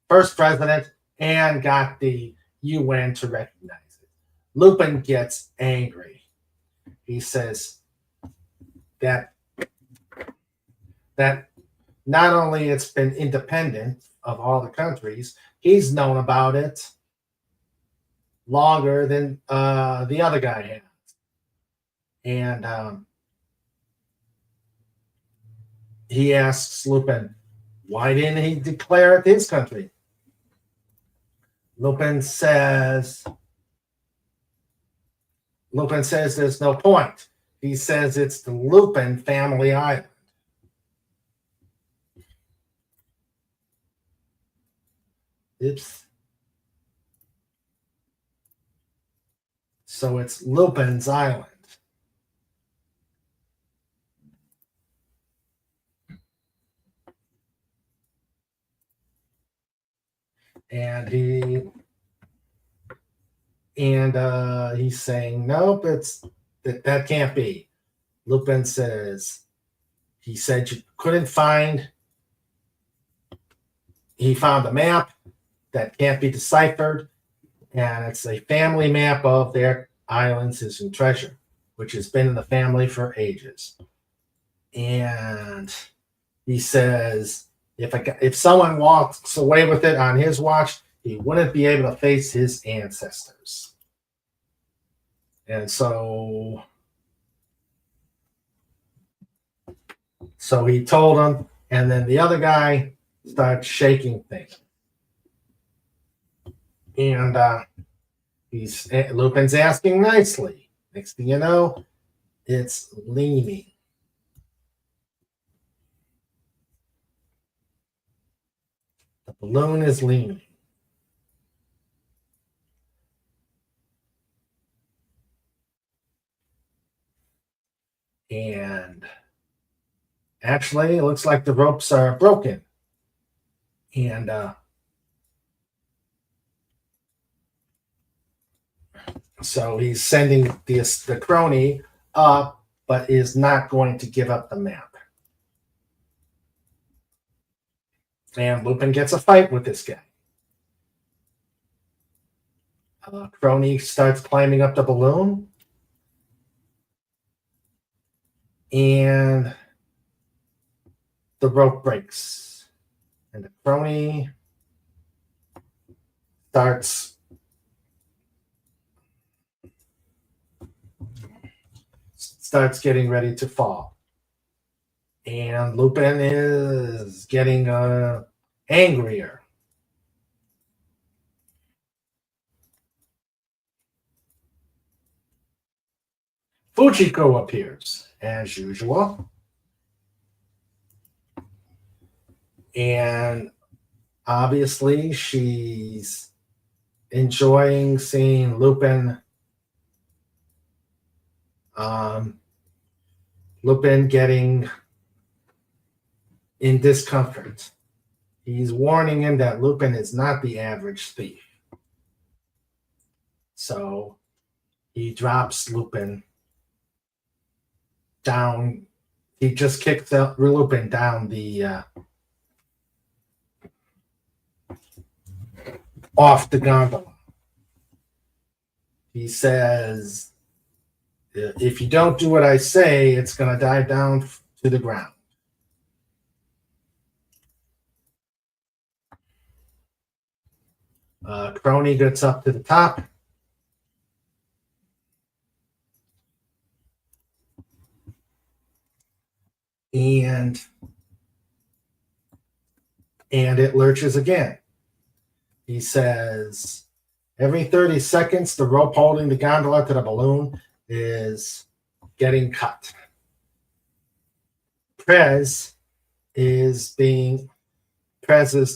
first president and got the UN to recognize it. Lupin gets angry. He says that not only it's been independent of all the countries, he's known about it longer than the other guy has. And he asks Lupin, why didn't he declare it his country? Lupin says there's no point. He says it's the Lupin family island. Oops. So it's Lupin's island. And he's saying, nope, that can't be. Lupin says, he said you couldn't find, he found a map that can't be deciphered, and it's a family map of their island's hidden treasure, which has been in the family for ages. And he says, if someone walks away with it on his watch, he wouldn't be able to face his ancestors. And so he told him, and then the other guy starts shaking things. And Lupin's asking nicely. Next thing you know, it's leaning. The balloon is leaning. And actually, it looks like the ropes are broken. And so he's sending the crony up, but is not going to give up the map. And Lupin gets a fight with this guy. Crony starts climbing up the balloon. And the rope breaks. And the crony starts getting ready to fall. And Lupin is getting angrier. Fujiko appears, as usual. And obviously, she's enjoying seeing Lupin Lupin getting in discomfort. He's warning him that Lupin is not the average thief. So he drops Lupin down. He just kicks Lupin down the off the gondola. He says, if you don't do what I say, it's going to dive down to the ground. Crony gets up to the top. And it lurches again. He says, every 30 seconds, the rope holding the gondola to the balloon is getting cut. Prez is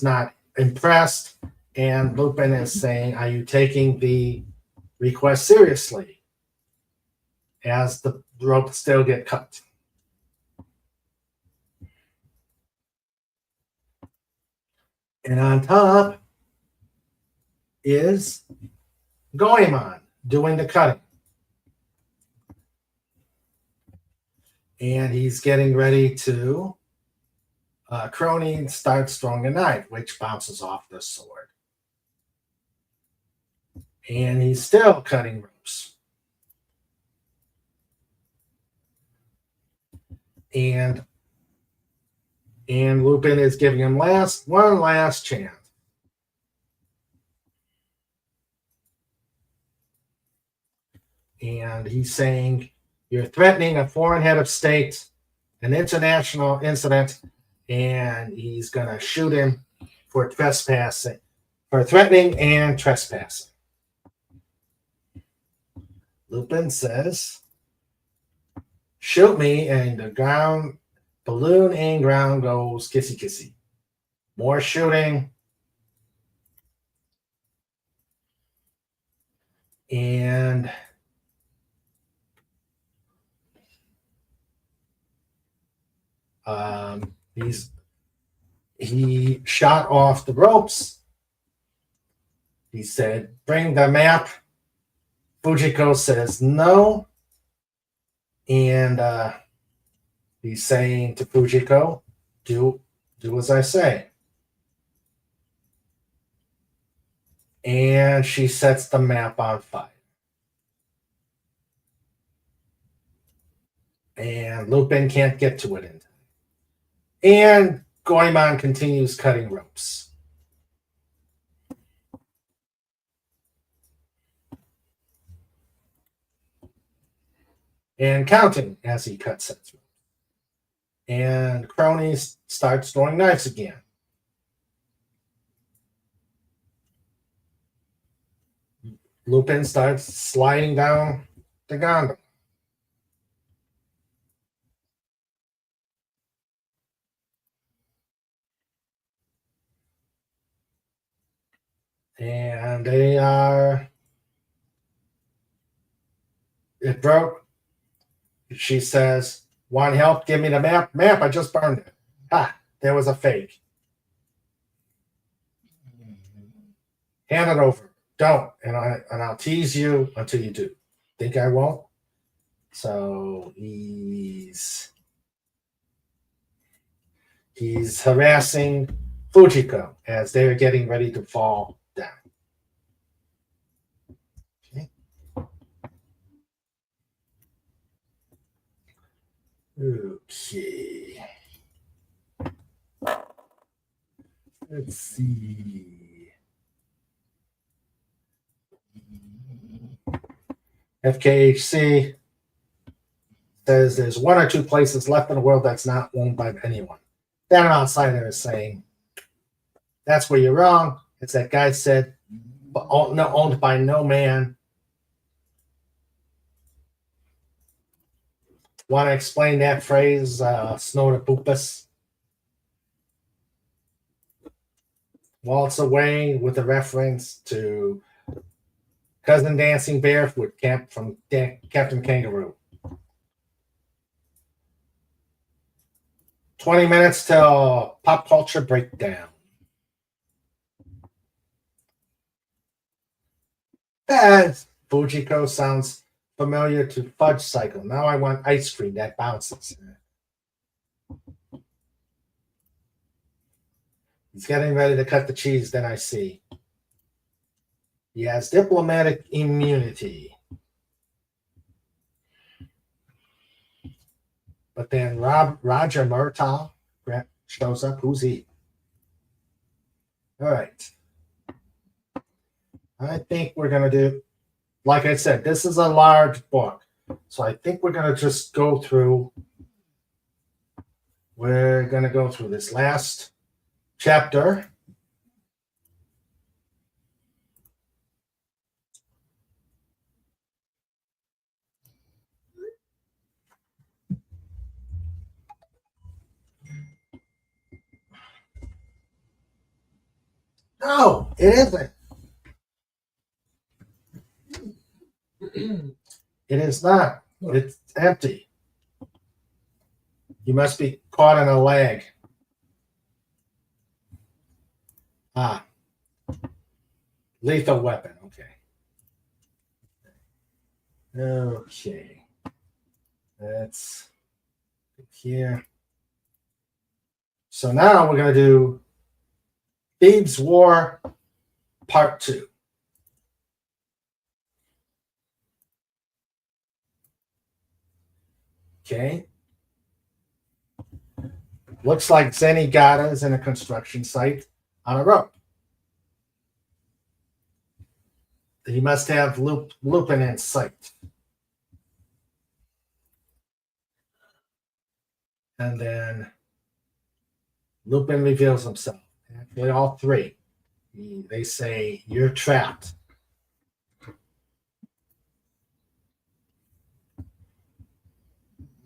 not impressed, and Lupin is saying, are you taking the request seriously? As the rope still get cut. And on top is Goemon doing the cutting. And he's getting ready to, Crony starts throwing a knife, which bounces off the sword. And he's still cutting ropes. And Lupin is giving him one last chance. And he's saying, you're threatening a foreign head of state, an international incident, and he's going to shoot him for trespassing, for threatening and trespassing. Lupin says, shoot me, and the ground, balloon and ground goes kissy kissy. More shooting. And he shot off the ropes. He said, bring the map. Fujiko says no. And he's saying to Fujiko, do as I say. And she sets the map on fire. And Lupin can't get to it in time. And Goemon continues cutting ropes. And counting as he cuts it through. And Crony starts throwing knives again. Lupin starts sliding down the gondola. And it broke. She says, want help? Give me the map. Map, I just burned it. Ah, there was a fake. Hand it over. Don't. And I'll tease you until you do. Think I won't? So he's harassing Fujiko as they're getting ready to fall down. Okay. Let's see. FKHC says there's one or two places left in the world that's not owned by anyone. Then an outsider is saying, that's where you're wrong. It's that guy said, owned by no man. Want to explain that phrase, Snowdopupus? Waltz away with a reference to Cousin Dancing Bear from Captain Kangaroo. 20 minutes till pop culture breakdown. As Fujiko sounds familiar to Fudge Cycle. Now I want ice cream that bounces. He's getting ready to cut the cheese, then I see. He has diplomatic immunity. But then Roger Murtaugh shows up. Who's he? All right. I think we're going to do, like I said, this is a large book. So I think we're going to just go through, we're going to go through this last chapter. No, it isn't. It is not. It's empty. You must be caught in a lag. Ah. Lethal weapon. Okay. Okay. That's here. So now we're going to do Thieves War Part 2. Okay. Looks like Zenigata is in a construction site on a road. He must have Lupin in sight. And then Lupin reveals himself. Actually, all three. They say, "You're trapped."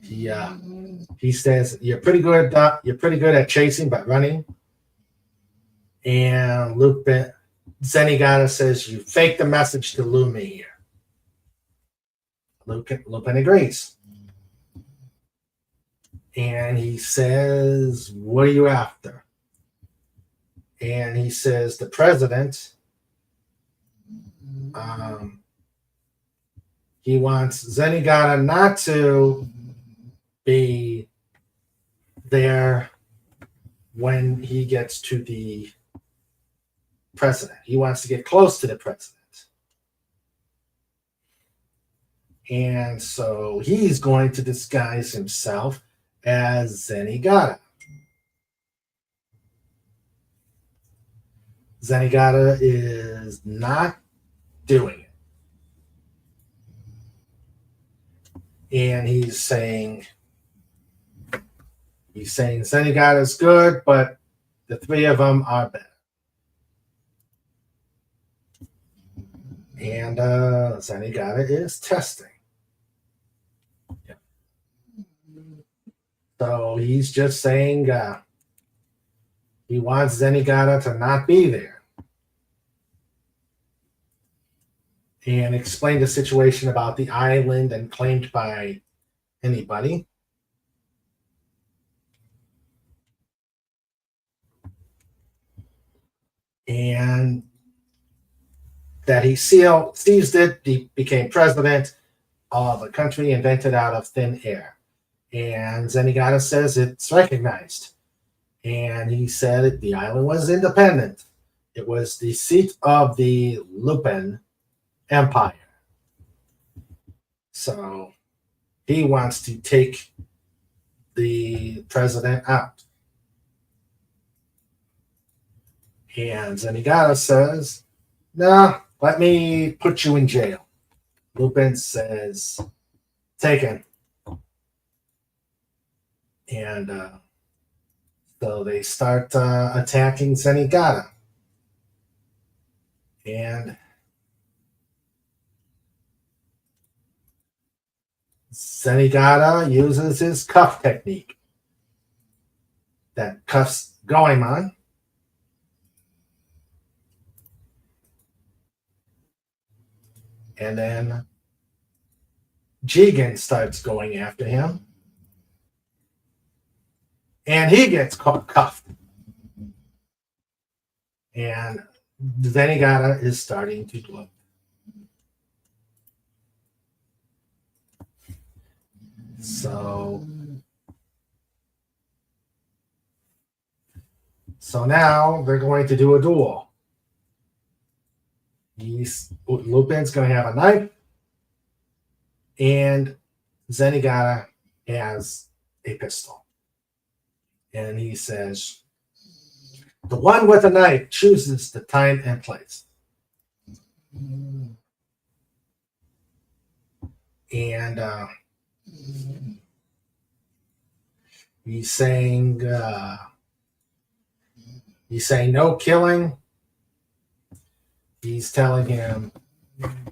He says, "You're pretty good. You're pretty good at chasing, but running." And Zenigata says, "You faked the message to lure me here." Lupin agrees. And he says, "What are you after?" And he says, "The president, he wants Zenigata not to be there when he gets to the president. He wants to get close to the president. And so he's going to disguise himself as Zenigata. Zenigata is not doing it. And he's saying Zenigata is good, but the three of them are better. And Zenigata is testing. Yeah. So he's just saying he wants Zenigata to not be there. And explain the situation about the island and claimed by anybody. And that Thieves became president of a country invented out of thin air. And Zenigata says it's recognized. And he said the island was independent. It was the seat of the Lupin Empire. So he wants to take the president out. And Zenigata says, "No, let me put you in jail." Lupin says, "Taken." And so they start attacking Zenigata. And Zenigata uses his cuff technique. That cuffs Goemon. And then Jigen starts going after him. and he gets cuffed. And Zenigata is starting to gloat. So now they're going to do a duel. Lupin's going to have a knife, and Zenigata has a pistol. And he says, the one with a knife chooses the time and place. And he's saying no killing. He's telling him,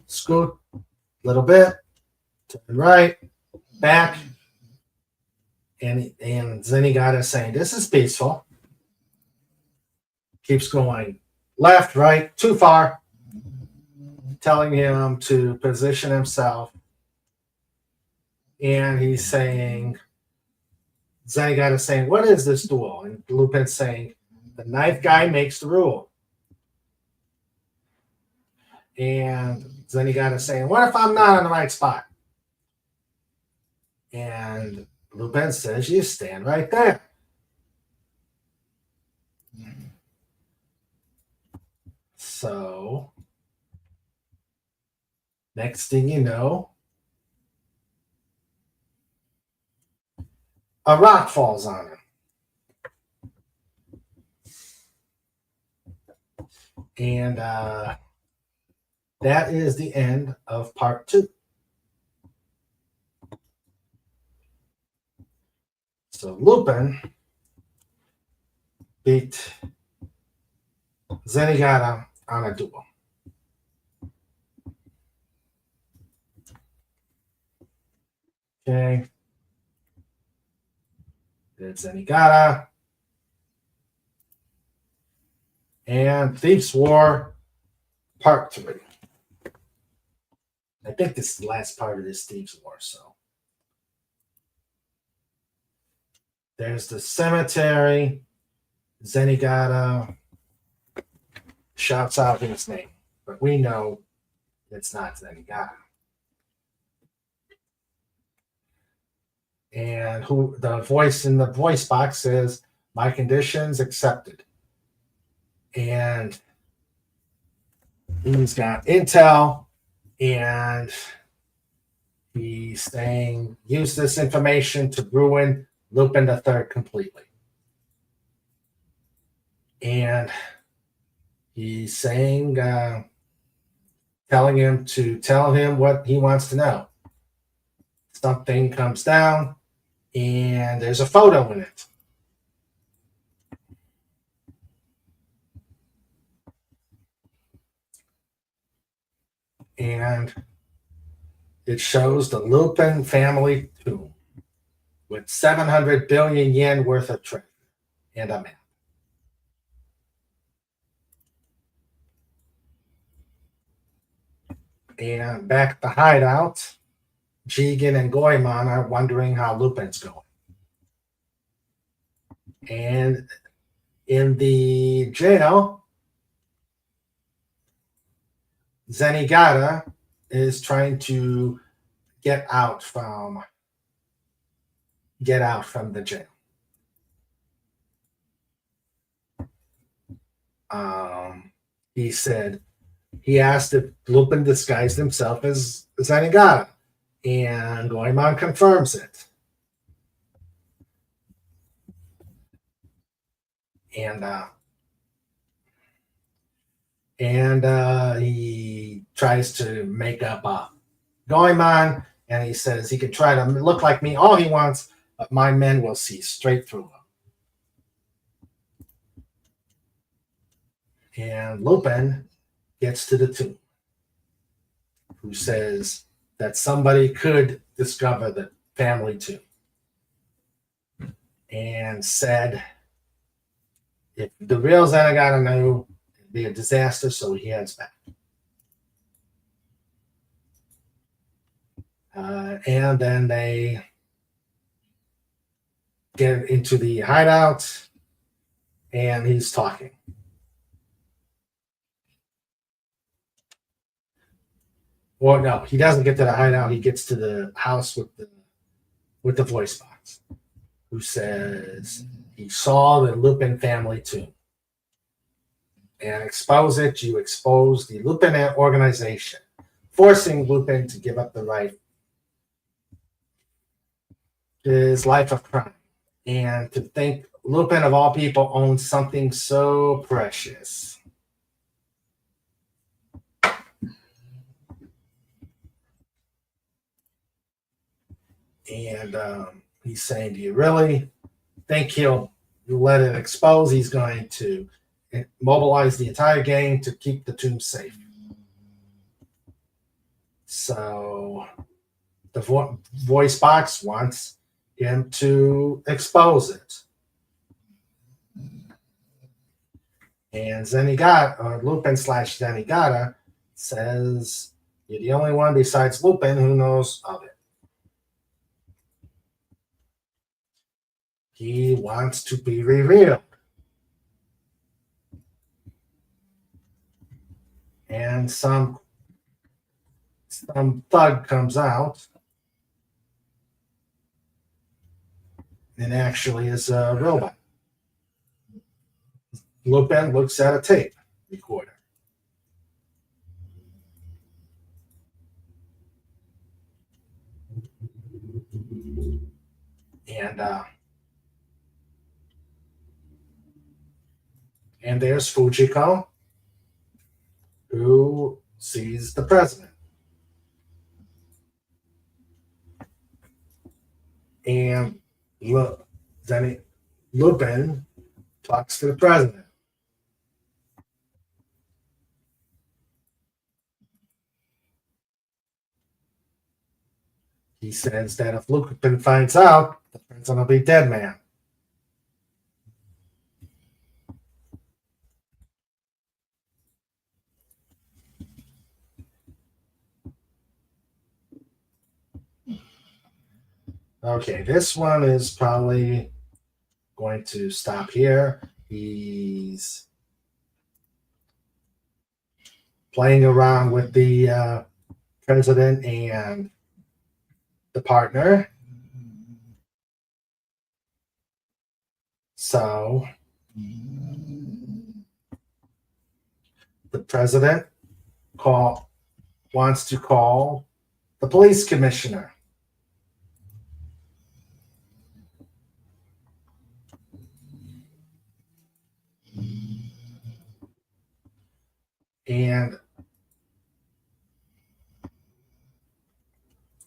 scoot a little bit, turn right, back. And Zenigata is saying, this is peaceful. Keeps going left, right, too far. Telling him to position himself. And he's saying, Zenigata is saying, what is this duel? And Lupin's saying, the knife guy makes the rule. And Zenigata is saying, what if I'm not in the right spot? And Lupin says, you stand right there. So, next thing you know, a rock falls on him. And that is the end of part 2. So Lupin beat Zenigata on a duel. Okay. It's Zenigata. And Thieves War Part 3. I think this is the last part of this Thieves War, so. There's the cemetery. Zenigata shouts out his name, but we know it's not Zenigata. And who the voice in the voice box says, my conditions accepted. And he's got intel, and he's saying, use this information to ruin Lupin III completely. And he's saying, telling him to tell him what he wants to know. Something comes down, and there's a photo in it. And it shows the Lupin family tomb with 700 billion yen worth of treasure and a map. And back at the hideout, Jigen and Goemon are wondering how Lupin's going. And in the jail, Zenigata is trying to get out from the jail. He asked if Lupin disguised himself as Zenigata, and Goemon confirms it. And he tries to make up Goemon, and he says he can try to look like me all he wants, but my men will see straight through him. And Lupin gets to the tomb, who says that somebody could discover the family tomb, and said if the real Zenigata knew, it'd be a disaster, so he heads back. And then they get into the hideout, and he's talking. Well, no, he doesn't get to the hideout. He gets to the house with the voice box, who says he saw the Lupin family tomb. And expose it, you expose the Lupin organization, forcing Lupin to give up the right his life of crime. And to think Lupin, of all people, owns something so precious. And he's saying, do you really think he'll let it expose? He's going to mobilize the entire gang to keep the tomb safe. So the voice box wants him to expose it. And Zenigata, or Lupin / Zenigata, says, you're the only one besides Lupin who knows of it. He wants to be revealed. And some thug comes out and actually is a robot. Lupin looks at a tape recorder. And there's Fujiko, who sees the president. And then Lupin talks to the president. He says that if Lupin finds out, the president will be dead man. Okay, this one is probably going to stop here. He's playing around with the president and the partner. So the president wants to call the police commissioner. And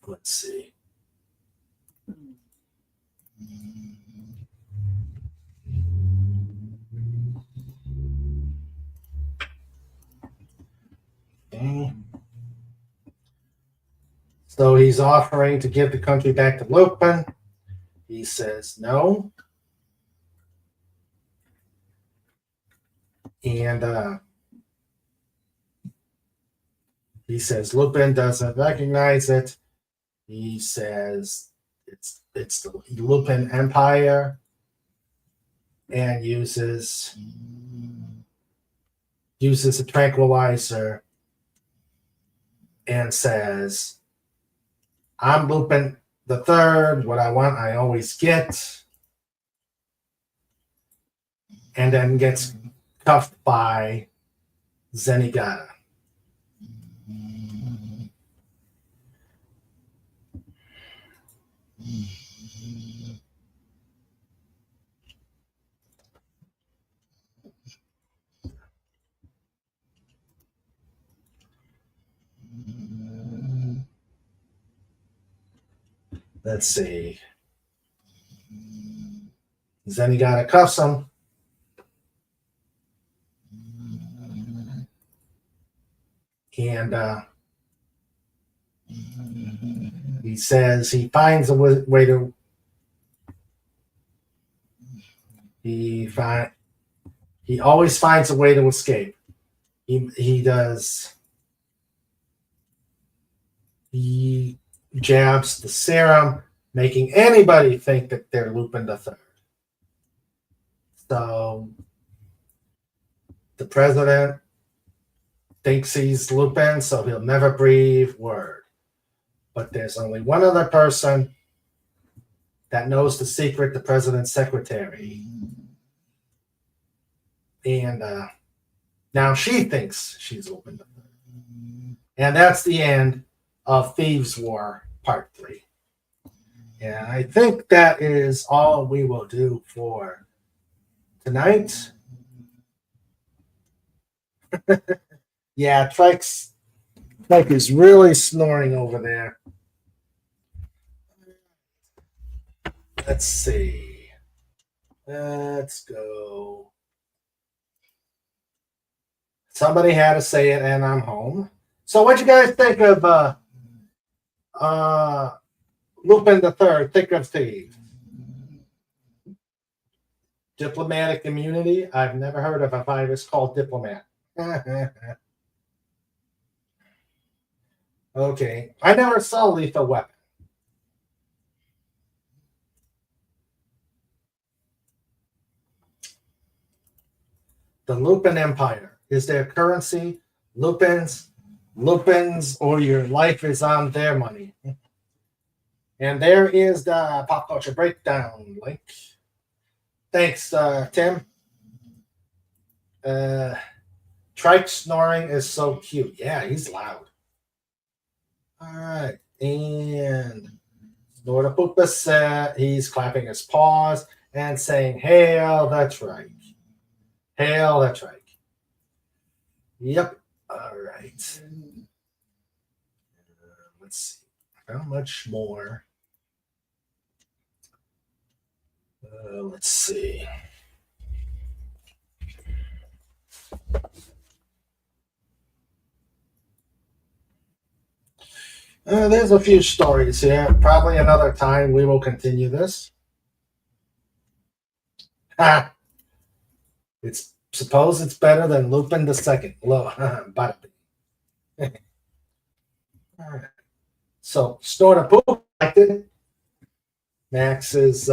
let's see. Okay. So he's offering to give the country back to Lupin. He says no. And he says Lupin doesn't recognize it. He says it's the Lupin Empire, and uses a tranquilizer and says, I'm Lupin III. What I want, I always get. And then gets cuffed by Zenigata. Let's see. Zenigata cuffs him. And he says he finds a way to. He always finds a way to escape. He does. He jabs the serum making anybody think that they're Lupin the Third. So the president thinks he's Lupin, so he'll never breathe word. But there's only one other person that knows the secret, the president's secretary. And now she thinks she's Lupin the Third. And that's the end of Thieves War Part 3. And I think that is all we will do for tonight. Yeah, Trike is really snoring over there. Let's see. Let's go. Somebody had to say it, and I'm home. So, what you guys think of Lupin the Third? Think of Thieves. Diplomatic immunity. I've never heard of a virus called diplomat. Okay, I never saw Lethal Weapon. The Lupin Empire. Is their currency Lupins, or your life is on their money? And there is the Pop Culture Breakdown link. Thanks, Tim. Trike snoring is so cute. Yeah, he's loud. All right. And Snorta Poopa said he's clapping his paws and saying, "Hail, that's right. Hail, that's right." Yep. All right. Let's see. How much more? Let's see. There's a few stories here. Probably another time we will continue this. It's suppose it's better than Lupin the Second. But so Snorta Poop acted. Max is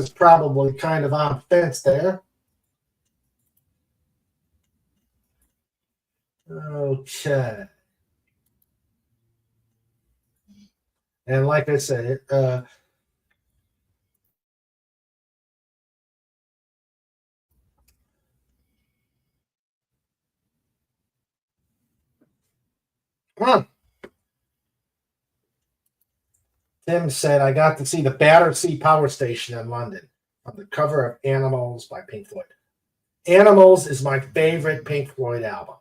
probably kind of on fence there. Okay. And like I said, Tim said, I got to see the Battersea Power Station in London on the cover of Animals by Pink Floyd. Animals is my favorite Pink Floyd album.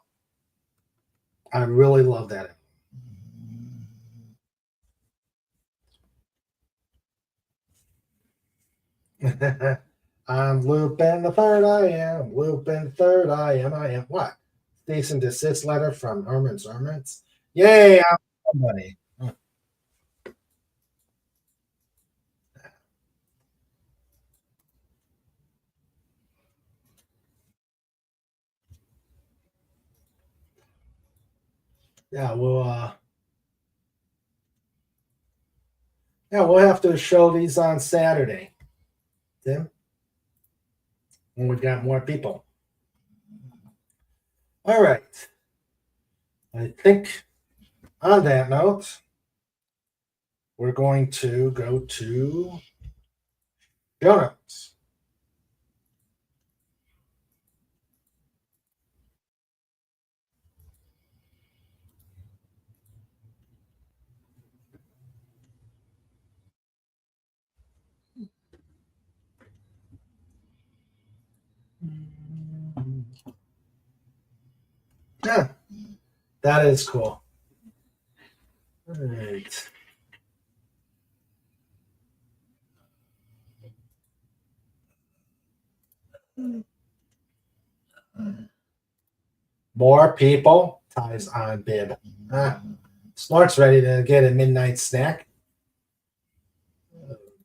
I really love that album. I'm Lupin the Third, I am. Lupin the Third, I am. What? Cease and desist letter from Herman's Hermits. Yay, I'm somebody. Yeah, we'll have to show these on Saturday, Tim, when we've got more people. All right. I think on that note, we're going to go to show notes. Yeah, that is cool. All right. More people. Ties on bib. Smart's ready to get a midnight snack.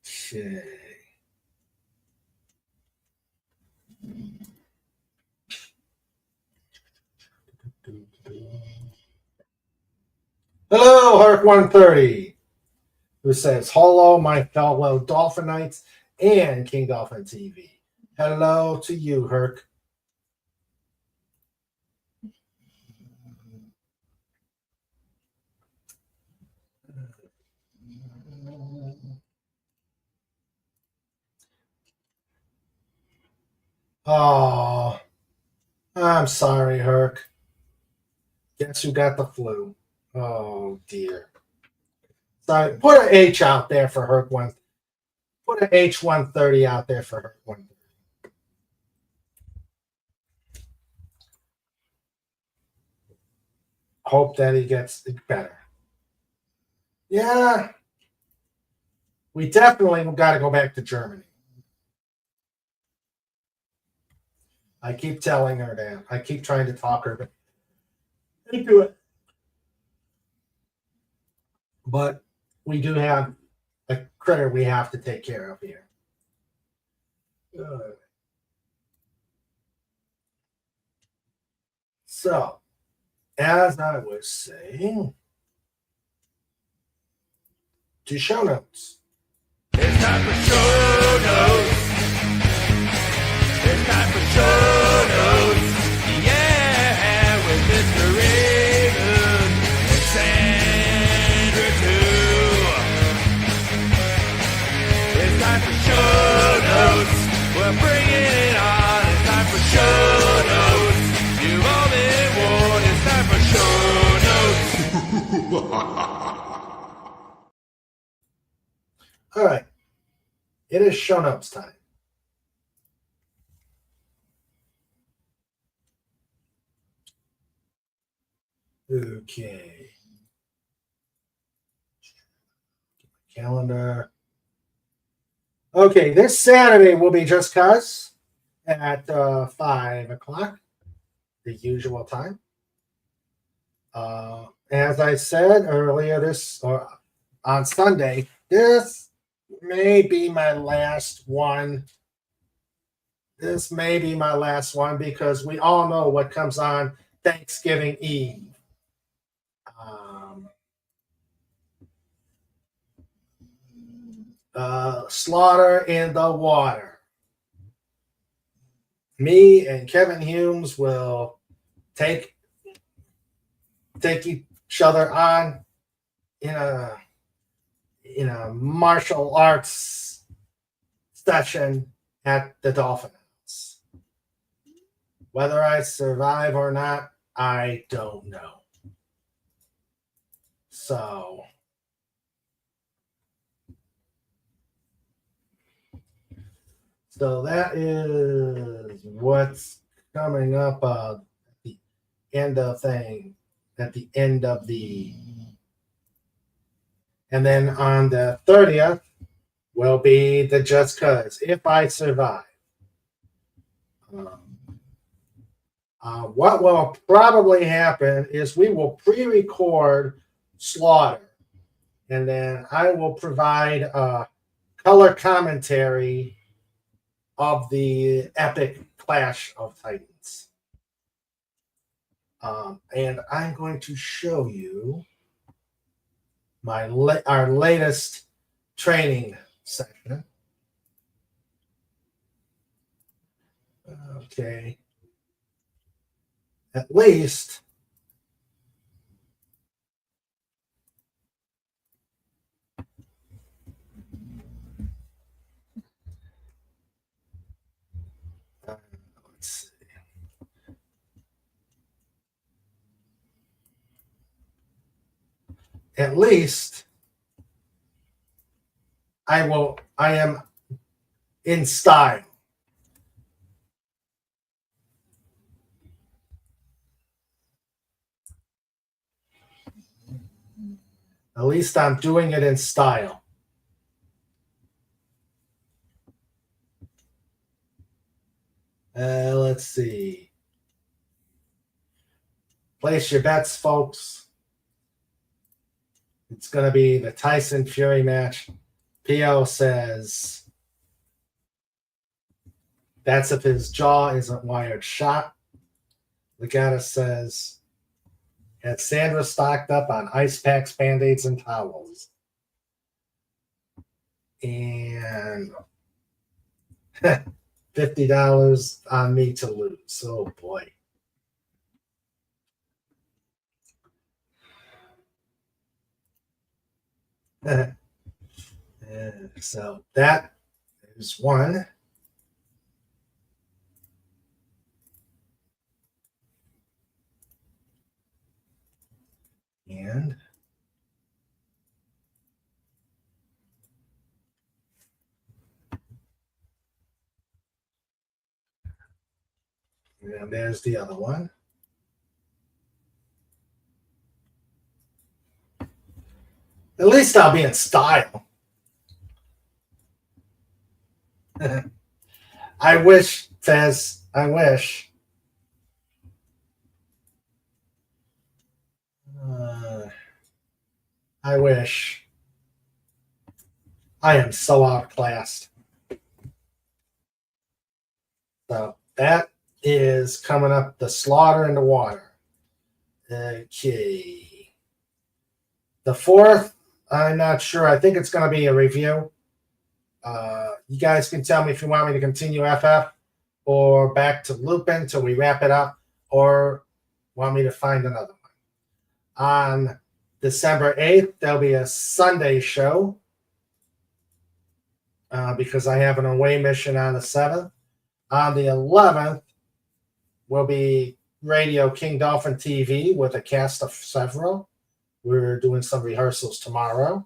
Okay. Hello, Hark 130. who says, hello, my fellow Dolphinites and King Dolphin TV. Hello to you, Herc. Oh, I'm sorry, Herc. Guess you got the flu. Oh, dear. So put an H out there for Herc 1. Put an H130 out there for Herc 130. Hope that he gets better. Yeah. We definitely got to go back to Germany. I keep telling her that. I keep trying to talk her into it. But we do have a critter we have to take care of here. So, as I was saying, to show notes. It's time for show notes. It's time for show notes. Yeah, with Mr. Raymond and Sandra too. It's time for show notes. We're bringing it on. It's time for show notes. You've all been warned. It's time for show notes. All right. It is show notes time. Okay. Calendar. Okay, this Saturday will be Just Cause at 5 o'clock, the usual time. As I said earlier, on Sunday, this may be my last one. This may be my last one because we all know what comes on Thanksgiving Eve. Slaughter in the Water. Me and Kevin Humes will take each other on in a martial arts session at the Dolphin House. Whether I survive or not, I don't know. So that is what's coming up at the end of the. And then on the 30th will be the Just Cause, if I survive. What will probably happen is we will pre-record Slaughter, and then I will provide a color commentary of the epic Clash of Titans. And I'm going to show you our latest training session. Okay. At least let's see. At least I am in style. At least I'm doing it in style. Let's see. Place your bets, folks. It's going to be the Tyson Fury match. P.O. says that's if his jaw isn't wired shut. Legata says, had Sandra stocked up on ice packs, Band-Aids, and towels. and $50 on me to lose. Oh boy. So that is one. And there's the other one. At least I'll be in style. I wish, Fez. I wish. I wish. I am so outclassed. So that is coming up, the Slaughter in the Water. Okay. The fourth, I'm not sure. I think it's going to be a review. You guys can tell me if you want me to continue FF or back to Lupin till we wrap it up, or want me to find another one. On December 8th, there'll be a Sunday show because I have an away mission on the 7th. On the 11th will be Radio King Dolphin TV with a cast of several. We're doing some rehearsals tomorrow.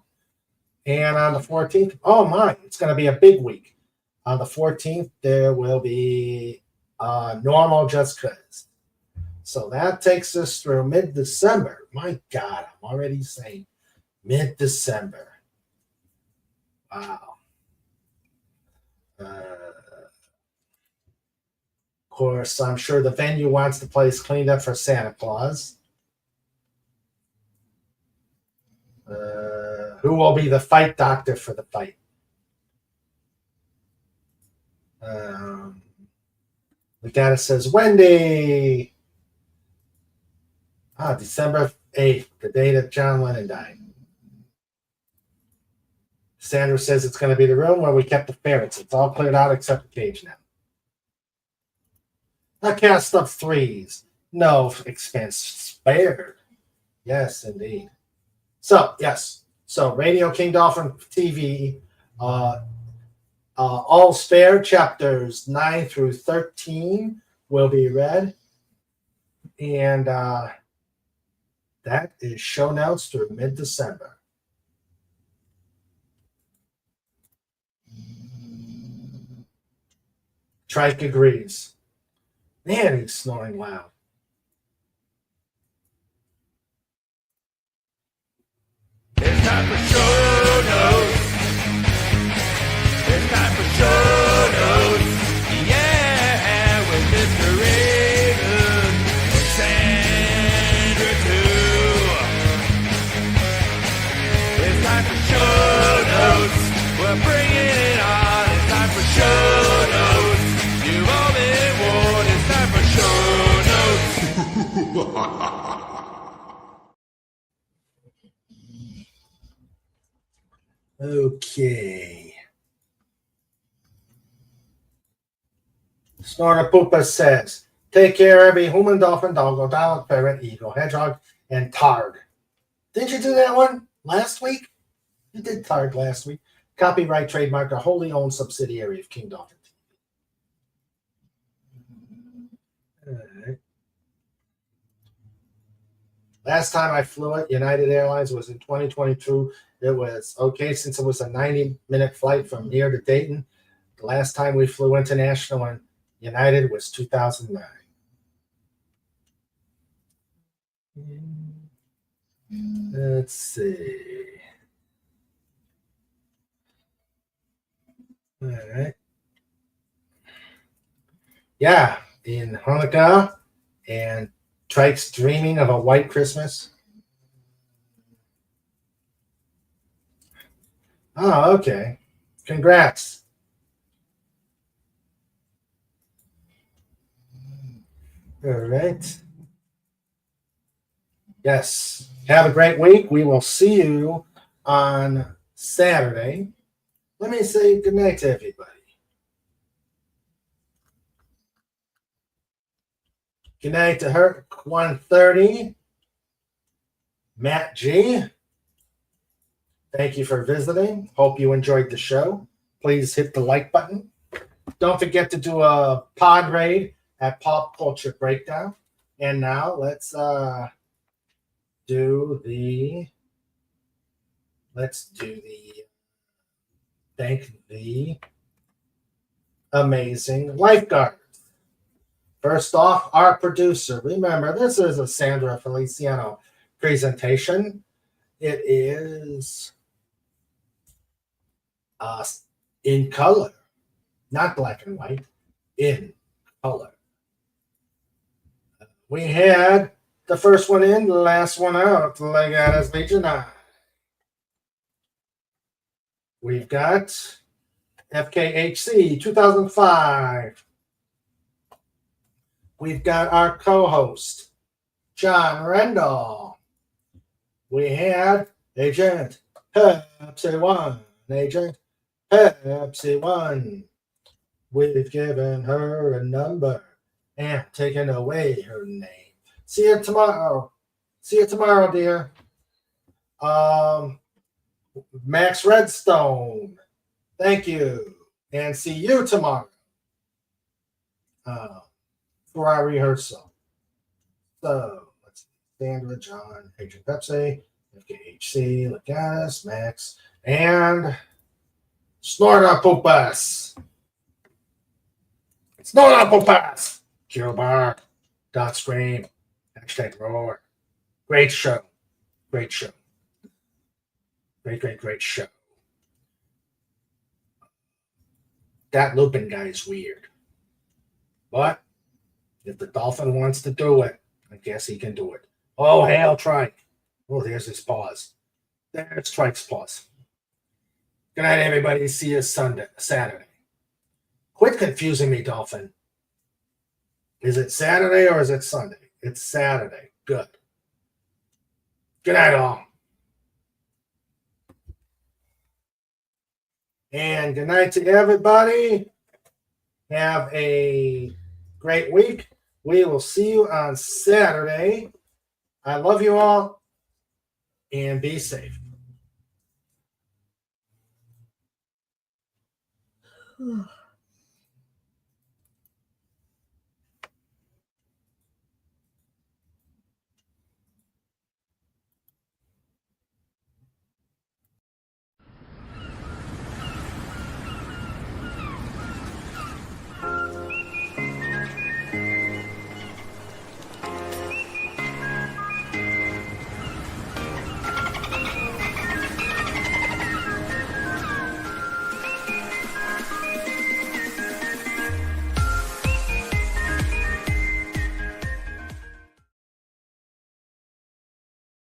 And on the 14th, oh my, it's going to be a big week. On the 14th, there will be Normal Just Cause. So that takes us through mid-December. My God, I'm already saying mid-December. Wow. Of course, I'm sure the venue wants the place cleaned up for Santa Claus. Who will be the fight doctor for the fight? The guy that says, Wendy. December 8th, the day that John Lennon died. Sandra says it's going to be the room where we kept the ferrets. It's all cleared out except the cage now. A cast of threes. No expense spared. Yes, indeed. So, yes. So, Radio King Dolphin TV, all spare chapters 9 through 13 will be read. And that is show notes through mid-December. Trike agrees. Man, he's snoring loud. It's time for show notes. It's time for show notes. Yeah, with Mr. Raven and Sandra too. It's time for show notes. We're bringing it on. It's time for show notes. You've all been warned. It's time for show notes. Okay. Snorter Poopa says, take care, every human, dolphin, doggo, dog, parrot, eagle, hedgehog, and targ. Didn't you do that one last week? You did targ last week. Copyright, trademark, a wholly owned subsidiary of King Dolphin TV. All right. Last time I flew it, United Airlines, was in 2022. It was okay since it was a 90-minute flight from here to Dayton. The last time we flew international on United was 2009. Let's see. All right. Yeah, in Hanukkah and Trike's dreaming of a white Christmas. Oh, okay. Congrats. All right. Yes. Have a great week. We will see you on Saturday let me say goodnight to everybody. Good night to Herc 130, Matt G. Thank you for visiting. Hope you enjoyed the show. Please hit the like button. Don't forget to do a pod raid at Pop Culture Breakdown. And now let's do the thank the amazing lifeguards. First off, our producer. Remember, this is a Sandra Feliciano presentation. It is in color, not black and white, in color. We had the first one in, the last one out. Legatus Legion 9. We've got FKHC 2005. We've got our co-host, John Rendell. We had Agent Pepsi 1. Agent Pepsi 1. We've given her a number and taken away her name. See you tomorrow. See you tomorrow, dear. Max Redstone. Thank you. And see you tomorrow for our rehearsal. So let's see. Sandra, John, Agent Pepsi, FKHC, Legatus, Max, and Snortopoopas. Snortopoopas. Q-Bar. Dot Scream. Hashtag Roar. Great show. Great show. Great show. That Lupin guy is weird. But if the Dolphin wants to do it, I guess he can do it. Oh, hail Trike. Oh, there's his paws. There's Trike's paws. Good night, everybody. See you Saturday. Quit confusing me, Dolphin. Is it Saturday or is it Sunday? It's Saturday. Good. Good night, all. And good night to everybody. Have a great week. We will see you on Saturday. I love you all. And be safe.